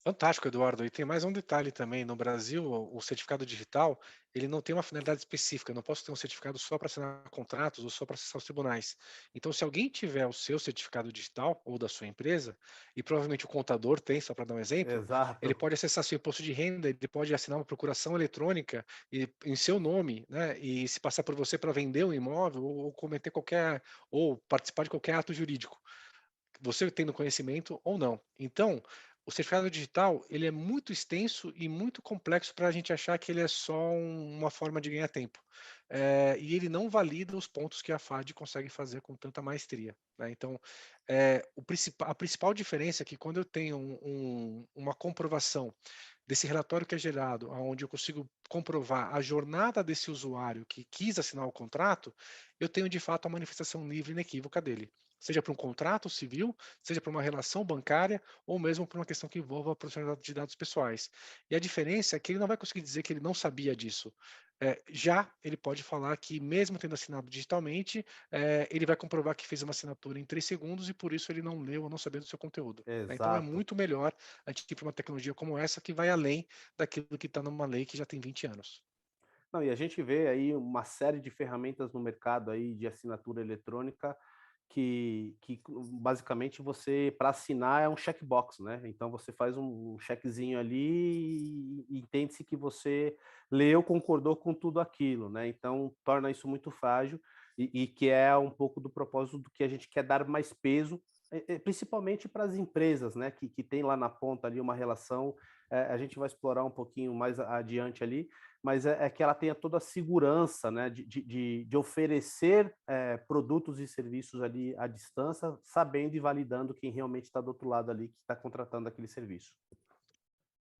Fantástico, Eduardo. E tem mais um detalhe também. No Brasil, o certificado digital, ele não tem uma finalidade específica. Eu não posso ter um certificado só para assinar contratos ou só para acessar os tribunais. Então, se alguém tiver o seu certificado digital ou da sua empresa, e provavelmente o contador tem, só para dar um exemplo, ele Exato. pode acessar seu imposto de renda, ele pode assinar uma procuração eletrônica em seu nome, né? E se passar por você para vender um imóvel ou cometer qualquer, ou participar de qualquer ato jurídico, você tendo conhecimento ou não. Então, o certificado digital, ele é muito extenso e muito complexo para a gente achar que ele é só uma forma de ganhar tempo. E ele não valida os pontos que a FAD consegue fazer com tanta maestria, né? Então, a principal diferença é que quando eu tenho uma comprovação desse relatório que é gerado, onde eu consigo comprovar a jornada desse usuário que quis assinar o contrato, eu tenho de fato a manifestação livre e inequívoca dele, seja para um contrato civil, seja para uma relação bancária ou mesmo para uma questão que envolva a proteção de dados pessoais. E a diferença é que ele não vai conseguir dizer que ele não sabia disso. Já ele pode falar que, mesmo tendo assinado digitalmente, ele vai comprovar que fez uma assinatura em 3 segundos e por isso ele não leu ou não sabia do seu conteúdo, né? Então é Exato. muito melhor a gente ir para uma tecnologia como essa que vai além daquilo que está numa lei que já tem 20 anos. Não, e a gente vê aí uma série de ferramentas no mercado aí de assinatura eletrônica que basicamente você, para assinar, é um checkbox, né? Então você faz um checkzinho ali e entende-se que você leu, concordou com tudo aquilo, né? Então torna isso muito frágil e que é um pouco do propósito do que a gente quer dar mais peso, principalmente para as empresas, né? Que tem lá na ponta ali uma relação, a gente vai explorar um pouquinho mais adiante ali, mas é que ela tenha toda a segurança, né, de oferecer produtos e serviços ali à distância, sabendo e validando quem realmente está do outro lado ali, que está contratando aquele serviço.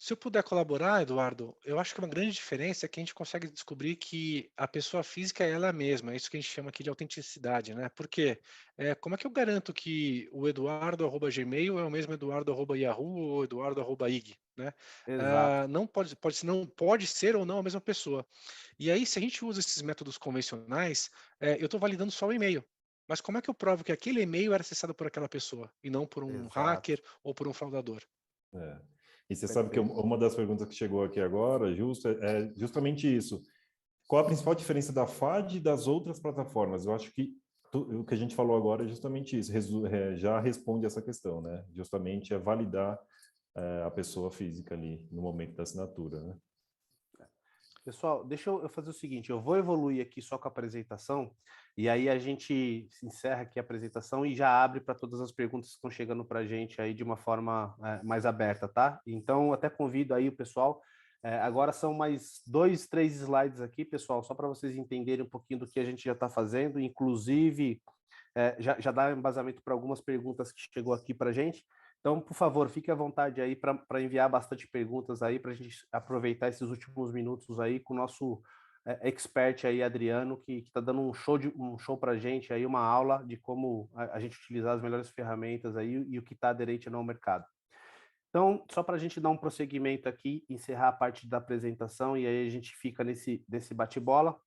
Se eu puder colaborar, Eduardo, eu acho que uma grande diferença é que a gente consegue descobrir que a pessoa física é ela mesma, é isso que a gente chama aqui de autenticidade, né? Por quê? Como é que eu garanto que o eduardo@gmail é o mesmo eduardo@yahoo ou eduardo@ig, né? Exato. Não pode ser ou não a mesma pessoa. E aí, se a gente usa esses métodos convencionais, eu estou validando só o e-mail. Mas como é que eu provo que aquele e-mail era acessado por aquela pessoa e não por um Exato. hacker ou por um fraudador? É. E você sabe que Perfeito. uma das perguntas que chegou aqui agora, é justamente isso. Qual a principal diferença da FAD e das outras plataformas? Eu acho que o que a gente falou agora é justamente isso, já responde essa questão, né? Justamente é validar a pessoa física ali no momento da assinatura, né? Pessoal, deixa eu fazer o seguinte, eu vou evoluir aqui só com a apresentação, e aí a gente encerra aqui a apresentação e já abre para todas as perguntas que estão chegando para a gente aí de uma forma mais aberta, tá? Então, até convido aí o pessoal, agora são mais 2, 3 slides aqui, pessoal, só para vocês entenderem um pouquinho do que a gente já está fazendo, inclusive já dá embasamento para algumas perguntas que chegou aqui para a gente. Então, por favor, fique à vontade aí para enviar bastante perguntas aí para a gente aproveitar esses últimos minutos aí com o nosso expert aí, Adriano, que está dando um show para a gente aí, uma aula de como a gente utilizar as melhores ferramentas aí e o que está aderente ao mercado. Então, só para a gente dar um prosseguimento aqui, encerrar a parte da apresentação e aí a gente fica nesse bate-bola.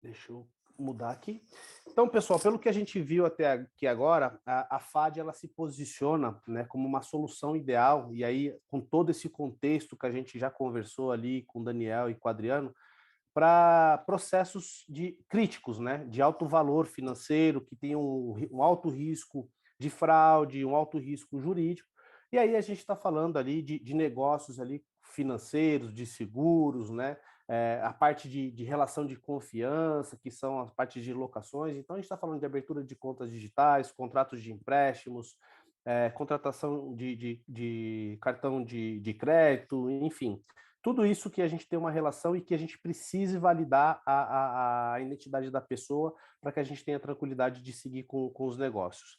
Deixa eu mudar aqui. Então, pessoal, pelo que a gente viu até aqui agora, a FAD ela se posiciona, né, como uma solução ideal, e aí, com todo esse contexto que a gente já conversou ali com o Daniel e com o Adriano, para processos críticos, né, de alto valor financeiro, que tem um alto risco de fraude, um alto risco jurídico, e aí a gente está falando ali de negócios ali financeiros, de seguros, né, a parte de relação de confiança, que são as partes de locações. Então, a gente está falando de abertura de contas digitais, contratos de empréstimos, contratação de cartão de crédito, enfim. Tudo isso que a gente tem uma relação e que a gente precise validar a identidade da pessoa para que a gente tenha tranquilidade de seguir com os negócios.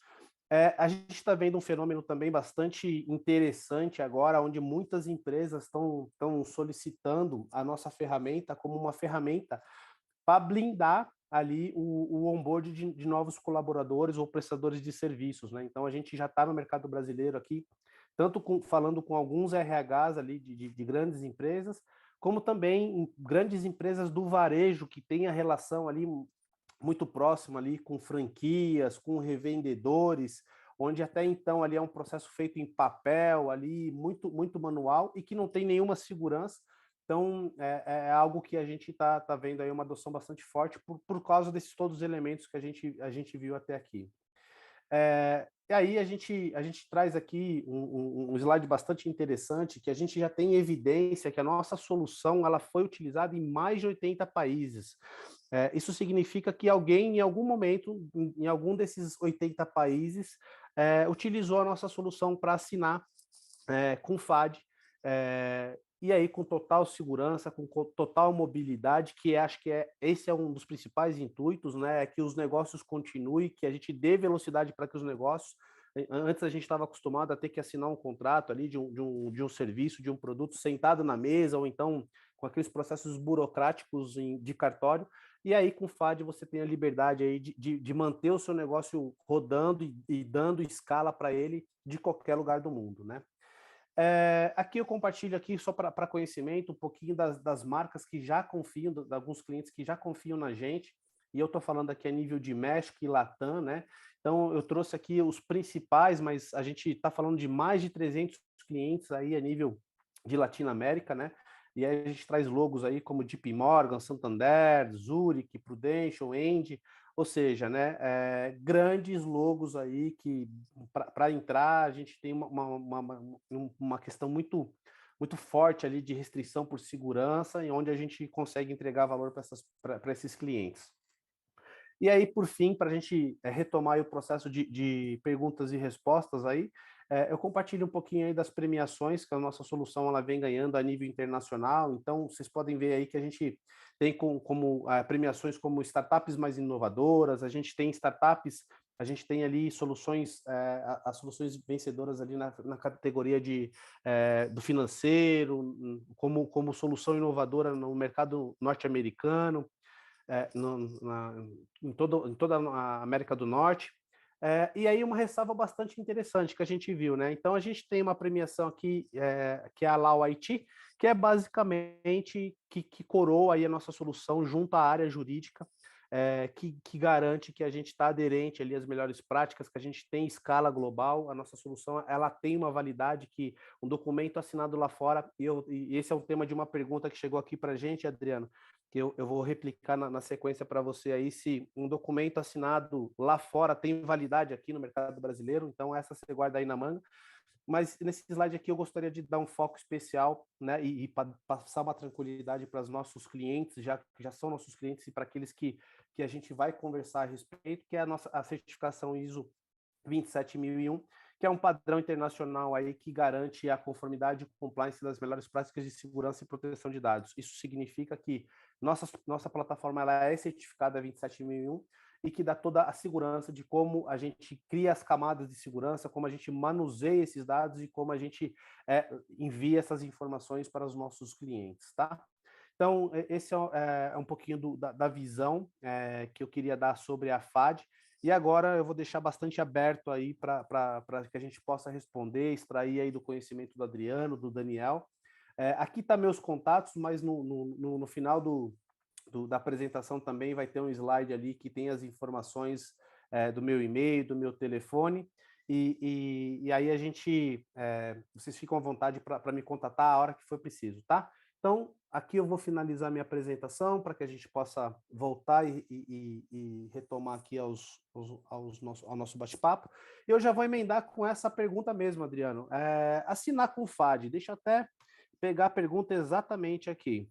A gente está vendo um fenômeno também bastante interessante agora, onde muitas empresas estão solicitando a nossa ferramenta como uma ferramenta para blindar ali o onboard de novos colaboradores ou prestadores de serviços, né? Então, a gente já está no mercado brasileiro aqui, tanto falando com alguns RHs ali de grandes empresas, como também em grandes empresas do varejo que tem a relação ali muito próximo ali com franquias, com revendedores, onde até então ali é um processo feito em papel, ali muito manual e que não tem nenhuma segurança. Então, é algo que a gente está vendo aí uma adoção bastante forte por causa desses todos os elementos que a gente viu até aqui. E aí a gente traz aqui um slide bastante interessante, que a gente já tem evidência que a nossa solução ela foi utilizada em mais de 80 países. Isso significa que alguém, em algum momento, em algum desses 80 países, utilizou a nossa solução para assinar com FAD, e aí com total segurança, com total mobilidade, que acho que esse é um dos principais intuitos, né? É que os negócios continuem, que a gente dê velocidade para que os negócios. Antes a gente estava acostumado a ter que assinar um contrato ali de um serviço, de um produto sentado na mesa, ou então com aqueles processos burocráticos de cartório. E aí, com o FAD, você tem a liberdade aí de manter o seu negócio rodando e dando escala para ele de qualquer lugar do mundo, né? Aqui eu compartilho aqui só para conhecimento um pouquinho das marcas que já confiam, de alguns clientes que já confiam na gente, e eu estou falando aqui a nível de México e Latam, né? Então eu trouxe aqui os principais, mas a gente está falando de mais de 300 clientes aí a nível de Latinoamérica, né? E aí a gente traz logos aí como JP Morgan, Santander, Zurich, Prudential, Engie, ou seja, né, grandes logos aí que para entrar a gente tem uma questão muito forte ali de restrição por segurança e onde a gente consegue entregar valor para esses clientes. E aí, por fim, para a gente retomar aí o processo de perguntas e respostas aí, eu compartilho um pouquinho aí das premiações que a nossa solução ela vem ganhando a nível internacional. Então, vocês podem ver aí que a gente tem como premiações como startups mais inovadoras, a gente tem startups, a gente tem ali soluções, as soluções vencedoras ali na categoria do financeiro, como solução inovadora no mercado norte-americano, em toda a América do Norte. E aí uma ressalva bastante interessante que a gente viu, né? Então a gente tem uma premiação aqui que é a Law IT, que é basicamente que coroa aí a nossa solução junto à área jurídica, que garante que a gente está aderente ali às melhores práticas, que a gente tem escala global. A nossa solução ela tem uma validade que um documento assinado lá fora, e esse é um tema de uma pergunta que chegou aqui para a gente, Adriano, que eu vou replicar na sequência para você aí, se um documento assinado lá fora tem validade aqui no mercado brasileiro, então essa você guarda aí na manga. Mas nesse slide aqui eu gostaria de dar um foco especial, né, e passar uma tranquilidade para os nossos clientes, que já são nossos clientes, e para aqueles que a gente vai conversar a respeito, que é a certificação ISO 27001, que é um padrão internacional aí que garante a conformidade e compliance das melhores práticas de segurança e proteção de dados. Isso significa que nossa plataforma ela é certificada 27001 e que dá toda a segurança de como a gente cria as camadas de segurança, como a gente manuseia esses dados e como a gente envia essas informações para os nossos clientes, tá? Então, esse é um pouquinho da visão que eu queria dar sobre a FAD. E agora eu vou deixar bastante aberto aí para que a gente possa responder, extrair aí do conhecimento do Adriano, do Daniel. Aqui tá meus contatos, mas no final da apresentação também vai ter um slide ali que tem as informações do meu e-mail, do meu telefone. E aí vocês ficam à vontade para me contatar a hora que for preciso, tá? Então, aqui eu vou finalizar minha apresentação para que a gente possa voltar e retomar aqui ao nosso bate-papo. E eu já vou emendar com essa pergunta mesmo, Adriano. Assinar com o FAD, deixa eu até pegar a pergunta exatamente aqui.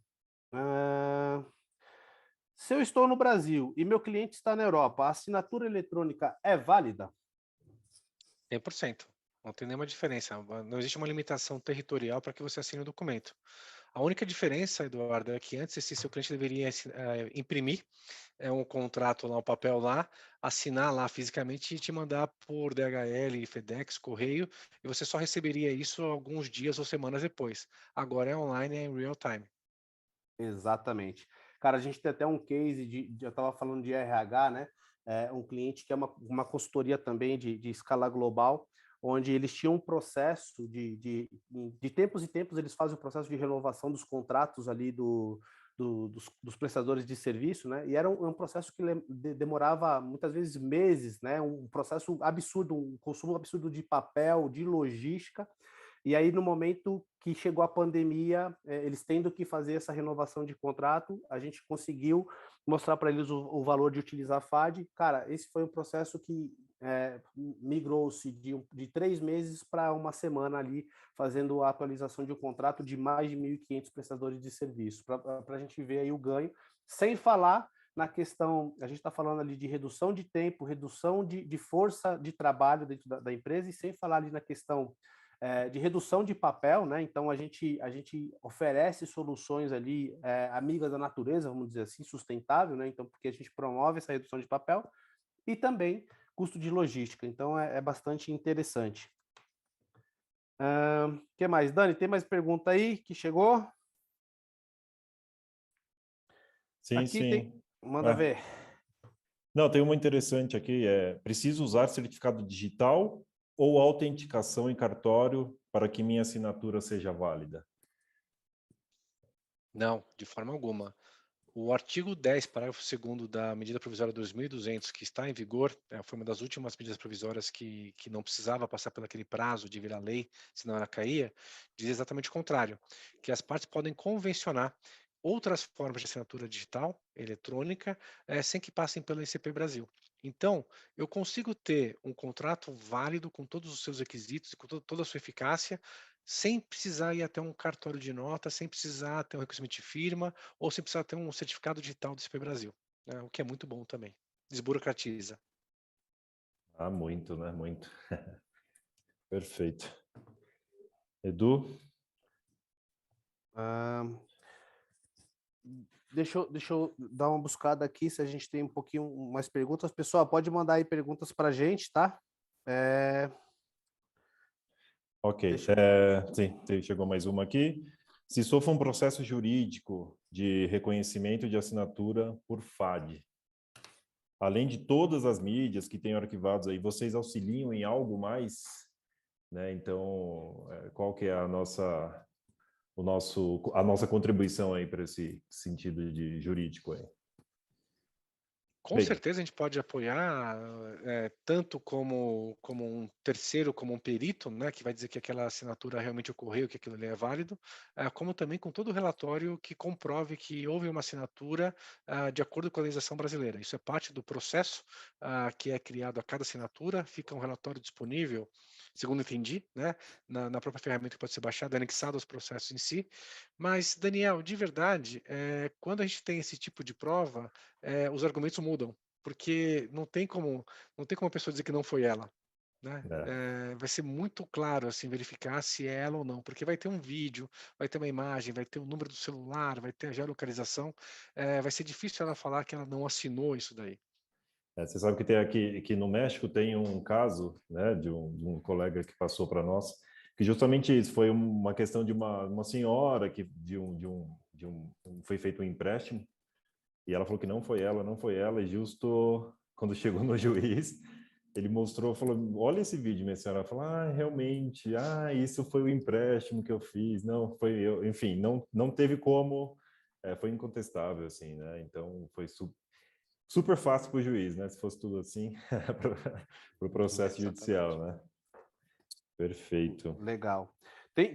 Se eu estou no Brasil e meu cliente está na Europa, a assinatura eletrônica é válida? 100%. Não tem nenhuma diferença. Não existe uma limitação territorial para que você assine o documento. A única diferença, Eduardo, é que antes esse seu cliente deveria imprimir um contrato lá, um papel lá, assinar lá fisicamente e te mandar por DHL, FedEx, correio, e você só receberia isso alguns dias ou semanas depois. Agora é online, é em real time. Exatamente. Cara, a gente tem até um case eu estava falando de RH, né? Um cliente que é uma consultoria também de escala global, onde eles tinham um processo de tempos em tempos, eles fazem o processo de renovação dos contratos ali dos prestadores de serviço, né? E era um processo que demorava muitas vezes meses, né? Um processo absurdo, um consumo absurdo de papel, de logística. E aí, no momento que chegou a pandemia, eles tendo que fazer essa renovação de contrato, a gente conseguiu mostrar para eles o valor de utilizar a FAD. Cara, esse foi um processo que migrou-se de 3 meses para uma semana ali, fazendo a atualização de um contrato de mais de 1.500 prestadores de serviço, para a gente ver aí o ganho, sem falar na questão, a gente está falando ali de redução de tempo, redução de força de trabalho dentro da empresa, e sem falar ali na questão de redução de papel, né? Então a gente oferece soluções ali amigas da natureza, vamos dizer assim, sustentável, né? Então porque a gente promove essa redução de papel e também custo de logística. Então é bastante interessante. O que mais, Dani? Tem mais pergunta aí que chegou? Sim, Aqui sim. Manda ver. Não, tem uma interessante aqui, preciso usar certificado digital ou autenticação em cartório para que minha assinatura seja válida? Não, de forma alguma. O artigo 10, parágrafo 2º da medida provisória 2200, que está em vigor, foi uma das últimas medidas provisórias que não precisava passar por aquele prazo de virar lei, senão ela caía, diz exatamente o contrário, que as partes podem convencionar outras formas de assinatura digital, eletrônica, sem que passem pela ICP Brasil. Então, eu consigo ter um contrato válido com todos os seus requisitos e com toda a sua eficácia, sem precisar ir até um cartório de nota, sem precisar ter um reconhecimento de firma ou sem precisar ter um certificado digital do ICP Brasil, né, o que é muito bom também. Desburocratiza. Ah, muito, né? Muito. Perfeito. Edu? Deixa eu dar uma buscada aqui, se a gente tem um pouquinho mais perguntas. Pessoal, pode mandar aí perguntas para a gente, tá? Ok. Sim, chegou mais uma aqui. Se sofre um processo jurídico de reconhecimento de assinatura por FAD, além de todas as mídias que têm arquivados aí, vocês auxiliam em algo mais? Né? Então, qual que é a nossa contribuição aí para esse sentido de jurídico aí? Com Bem, certeza a gente pode apoiar, tanto como um terceiro, como um perito, né, que vai dizer que aquela assinatura realmente ocorreu, que aquilo ali é válido, como também com todo o relatório que comprove que houve uma assinatura, de acordo com a legislação brasileira. Isso é parte do processo, que é criado a cada assinatura, fica um relatório disponível, segundo entendi, né, na própria ferramenta que pode ser baixada, anexado aos processos em si. Mas, Daniel, de verdade, quando a gente tem esse tipo de prova, os argumentos mudam, porque não tem como a pessoa dizer que não foi ela, né. é. Vai ser muito claro, assim, verificar se é ela ou não, porque vai ter um vídeo, vai ter uma imagem, vai ter o número do celular, vai ter a geolocalização, vai ser difícil ela falar que ela não assinou isso daí. Você sabe que tem aqui que no México tem um caso, né, de um colega que passou para nós, que justamente isso foi uma questão de uma senhora que foi feito um empréstimo e ela falou que não foi ela, e justo quando chegou no juiz, ele mostrou, falou, olha esse vídeo, minha senhora. Ela falou, realmente, isso foi o empréstimo que eu fiz, não, foi eu, enfim, não teve como, foi incontestável, assim, né, então foi super fácil para o juiz, né, se fosse tudo assim, para o processo judicial, né. Perfeito. Legal.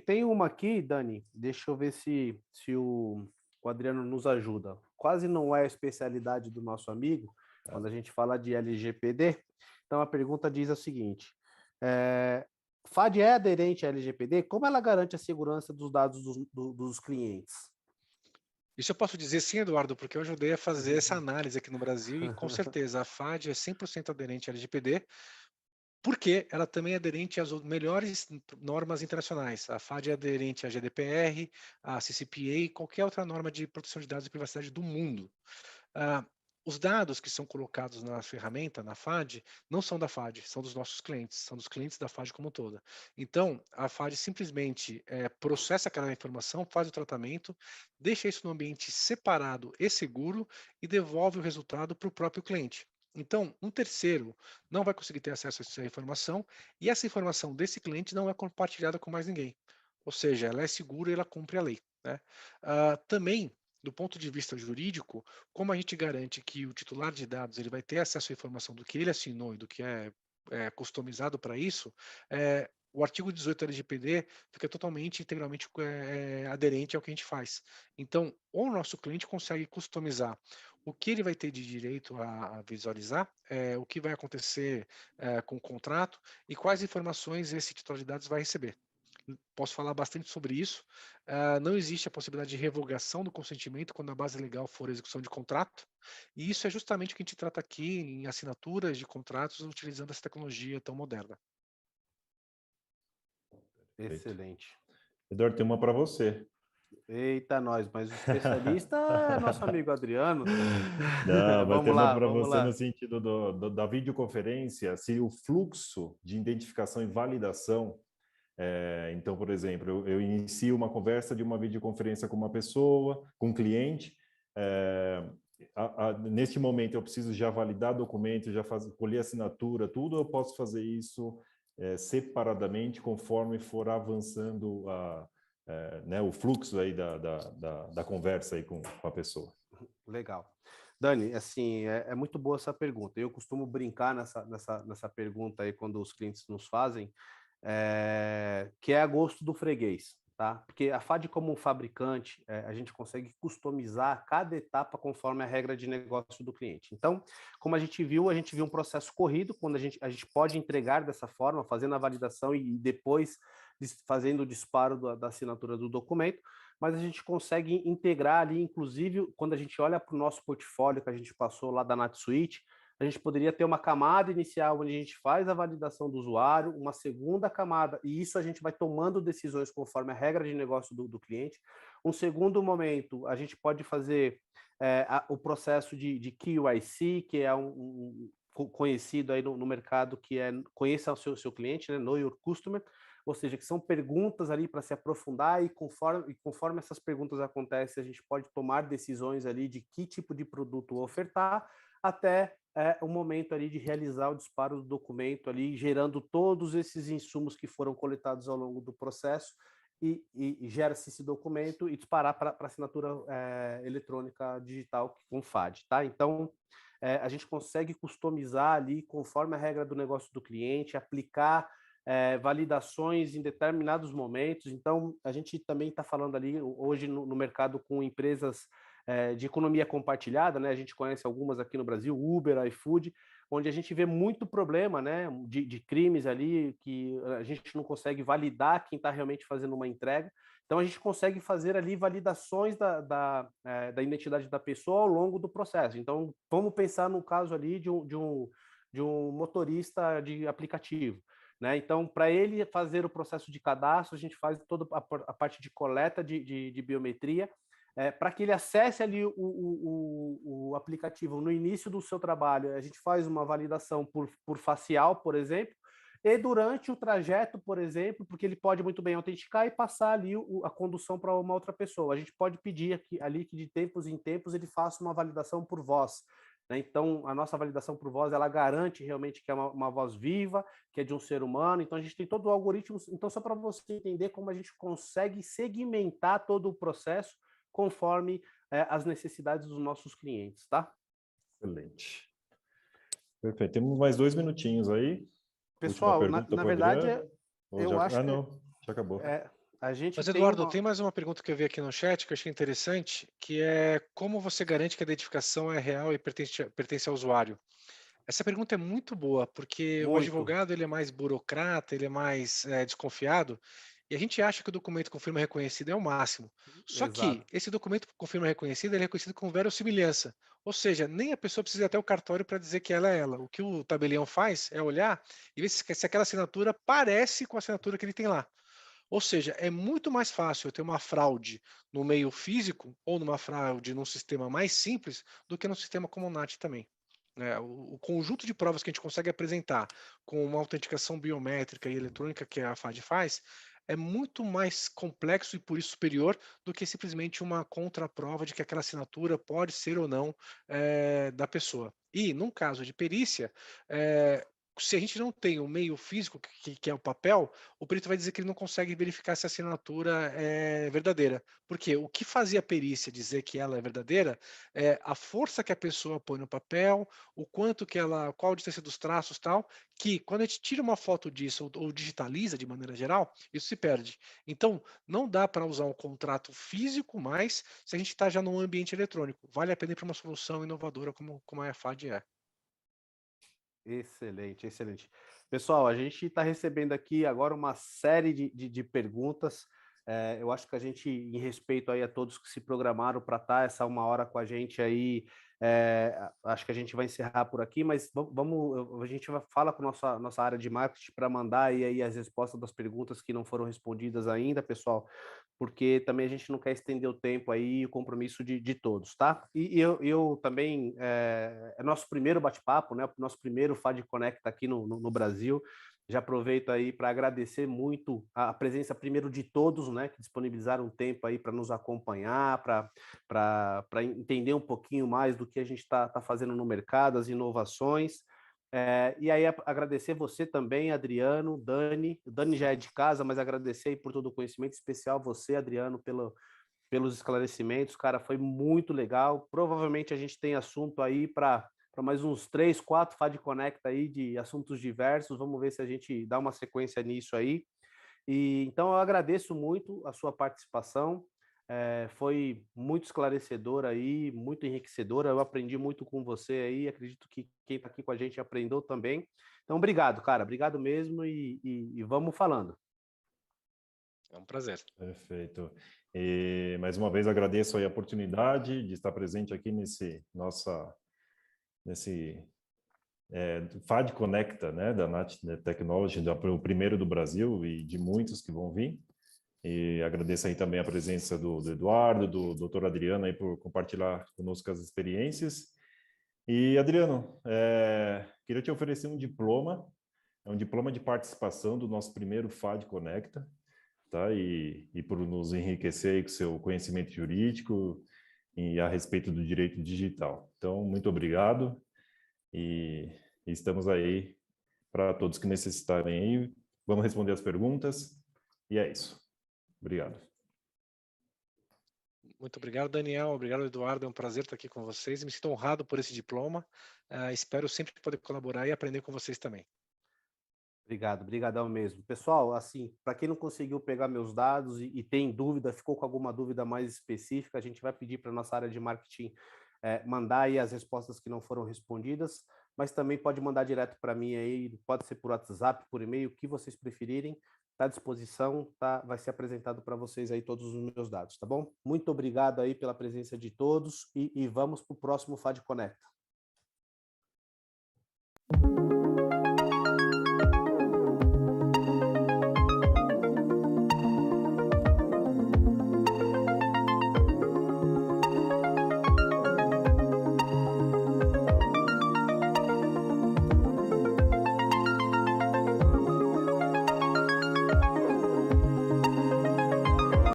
Tem uma aqui, Dani, deixa eu ver se o Adriano nos ajuda. Quase não é a especialidade do nosso amigo, quando a gente fala de LGPD. Então, a pergunta diz o seguinte, FAD é aderente à LGPD? Como ela garante a segurança dos dados dos clientes? Isso eu posso dizer sim, Eduardo, porque eu ajudei a fazer essa análise aqui no Brasil e, com certeza, a FAD é 100% aderente à LGPD, porque ela também é aderente às melhores normas internacionais. A FAD é aderente à GDPR, à CCPA e qualquer outra norma de proteção de dados e privacidade do mundo. Os dados que são colocados na ferramenta, na FAD, não são da FAD, são dos nossos clientes, são dos clientes da FAD como toda. Então, a FAD simplesmente processa aquela informação, faz o tratamento, deixa isso no ambiente separado e seguro e devolve o resultado para o próprio cliente. Então, um terceiro não vai conseguir ter acesso a essa informação e essa informação desse cliente não é compartilhada com mais ninguém. Ou seja, ela é segura e ela cumpre a lei, né? Também, do ponto de vista jurídico, como a gente garante que o titular de dados ele vai ter acesso à informação do que ele assinou e do que é customizado para isso, o artigo 18 LGPD fica totalmente, integralmente aderente ao que a gente faz. Então, o nosso cliente consegue customizar o que ele vai ter de direito a visualizar, o que vai acontecer com o contrato e quais informações esse titular de dados vai receber. Posso falar bastante sobre isso. Não existe a possibilidade de revogação do consentimento quando a base legal for a execução de contrato, e isso é justamente o que a gente trata aqui em assinaturas de contratos utilizando essa tecnologia tão moderna. Excelente. Eduardo, tem uma para você. Eita, nós, mas o especialista é nosso amigo Adriano. Não, mas tem Vamos uma lá, para vamos você lá. no sentido da videoconferência, se o fluxo de identificação e validação, então, por exemplo, eu inicio uma conversa de uma videoconferência com uma pessoa, com um cliente, neste momento eu preciso já validar documentos, já colher assinatura, tudo, eu posso fazer isso separadamente conforme for avançando né, o fluxo aí da conversa aí com a pessoa. Legal. Dani, assim, é muito boa essa pergunta. Eu costumo brincar nessa pergunta aí quando os clientes nos fazem, que é a gosto do freguês, tá? tá? Porque a FAD como um fabricante, a gente consegue customizar cada etapa conforme a regra de negócio do cliente. Então, como a gente viu um processo corrido, quando a gente pode entregar dessa forma, fazendo a validação e depois fazendo o disparo da assinatura do documento, mas a gente consegue integrar ali, inclusive, quando a gente olha para o nosso portfólio que a gente passou lá da NatSuite, a gente poderia ter uma camada inicial onde a gente faz a validação do usuário, uma segunda camada, e isso a gente vai tomando decisões conforme a regra de negócio do cliente. Um segundo momento, a gente pode fazer o processo de QIC, que é conhecido aí no mercado, que é conheça o seu cliente, né? Know Your Customer, ou seja, que são perguntas ali para se aprofundar e conforme essas perguntas acontecem, a gente pode tomar decisões ali de que tipo de produto ofertar, até o momento ali de realizar o disparo do documento ali, gerando todos esses insumos que foram coletados ao longo do processo e gera-se esse documento e disparar para assinatura eletrônica digital com FAD, tá? Então, a gente consegue customizar ali conforme a regra do negócio do cliente, aplicar validações em determinados momentos. Então, a gente também está falando ali hoje no mercado com empresas de economia compartilhada, né? A gente conhece algumas aqui no Brasil, Uber, iFood, onde a gente vê muito problema, né, de crimes ali, que a gente não consegue validar quem está realmente fazendo uma entrega. Então, a gente consegue fazer ali validações da identidade da pessoa ao longo do processo. Então, vamos pensar no caso ali de um motorista de aplicativo, né? Então, para ele fazer o processo de cadastro, a gente faz toda a parte de coleta de biometria, para que ele acesse ali o aplicativo no início do seu trabalho. A gente faz uma validação por facial, por exemplo, e durante o trajeto, por exemplo, porque ele pode muito bem autenticar e passar ali a condução para uma outra pessoa. A gente pode pedir ali que de tempos em tempos ele faça uma validação por voz, né? Então, a nossa validação por voz, ela garante realmente que é uma voz viva, que é de um ser humano. Então, a gente tem todo o algoritmo. Então, só para você entender como a gente consegue segmentar todo o processo conforme as necessidades dos nossos clientes, tá? Excelente. Perfeito. Temos mais 2 minutinhos aí. Pessoal, na verdade, eu acho que não, já acabou. a gente Mas, tem Eduardo, tem mais uma pergunta que eu vi aqui no chat que eu achei interessante, que é como você garante que a identificação é real e pertence ao usuário? Essa pergunta é muito boa, porque o advogado ele é mais burocrata, ele é mais desconfiado, e a gente acha que o documento com firma reconhecida é o máximo. Só que esse documento com firma reconhecida ele é reconhecido com verossimilhança. Ou seja, nem a pessoa precisa ir até o cartório para dizer que ela é ela. O que o tabelião faz é olhar e ver se aquela assinatura parece com a assinatura que ele tem lá. Ou seja, é muito mais fácil eu ter uma fraude no meio físico ou numa fraude num sistema mais simples do que num sistema como o NAT também. O conjunto de provas que a gente consegue apresentar com uma autenticação biométrica e eletrônica que a FAD faz é muito mais complexo e por isso superior do que simplesmente uma contraprova de que aquela assinatura pode ser ou não da pessoa. E, num caso de perícia, se a gente não tem o meio físico, que é o papel, o perito vai dizer que ele não consegue verificar se a assinatura é verdadeira. Porque o que fazia a perícia dizer que ela é verdadeira é a força que a pessoa põe no papel, o quanto que ela, qual a distância dos traços tal, que quando a gente tira uma foto disso ou digitaliza de maneira geral, isso se perde. Então, não dá para usar um contrato físico mais se a gente está já num ambiente eletrônico. Vale a pena ir para uma solução inovadora como a FAD é. Excelente, excelente. Pessoal, a gente está recebendo aqui agora uma série de perguntas. Eu acho que a gente, em respeito aí a todos que se programaram para estar essa 1 hora com a gente aí, acho que a gente vai encerrar por aqui, mas a gente fala com nossa área de marketing para mandar aí as respostas das perguntas que não foram respondidas ainda, pessoal, porque também a gente não quer estender o tempo aí e o compromisso de todos, tá? E eu também, é nosso primeiro bate-papo, né? Nosso primeiro FAD Conecta aqui no Brasil. Já aproveito aí para agradecer muito a presença primeiro de todos, né, que disponibilizaram tempo aí para nos acompanhar, para entender um pouquinho mais do que a gente está fazendo no mercado, as inovações. E aí agradecer você também, Adriano, Dani. O Dani já é de casa, mas agradecer aí por todo o conhecimento, especial você, Adriano, pelos esclarecimentos. Cara, foi muito legal. Provavelmente a gente tem assunto aí para mais uns 3, 4 FAD Conecta aí de assuntos diversos. Vamos ver se a gente dá uma sequência nisso aí. E então eu agradeço muito a sua participação. Foi muito esclarecedora aí, muito enriquecedora. Eu aprendi muito com você aí. Acredito que quem está aqui com a gente aprendeu também. Então, obrigado, cara. Obrigado mesmo e vamos falando. É um prazer. Perfeito. E mais uma vez agradeço aí a oportunidade de estar presente aqui nesse FAD Conecta, né, da NAT Technology, o primeiro do Brasil e de muitos que vão vir. E agradeço aí também a presença do Eduardo, do Dr. Adriano aí por compartilhar conosco as experiências. E Adriano, queria te oferecer um diploma, é um diploma de participação do nosso primeiro FAD Conecta, tá? E por nos enriquecer aí com seu conhecimento jurídico e a respeito do direito digital. Então, muito obrigado e estamos aí para todos que necessitarem aí. Vamos responder as perguntas e é isso. Obrigado. Muito obrigado, Daniel. Obrigado, Eduardo. É um prazer estar aqui com vocês. Me sinto honrado por esse diploma. Espero sempre poder colaborar e aprender com vocês também. Obrigado, brigadão mesmo. Pessoal, assim, para quem não conseguiu pegar meus dados e tem dúvida, ficou com alguma dúvida mais específica, a gente vai pedir para a nossa área de marketing mandar aí as respostas que não foram respondidas, mas também pode mandar direto para mim aí, pode ser por WhatsApp, por e-mail, o que vocês preferirem, está à disposição, tá? Vai ser apresentado para vocês aí todos os meus dados, tá bom? Muito obrigado aí pela presença de todos e vamos para o próximo FAD Conecta.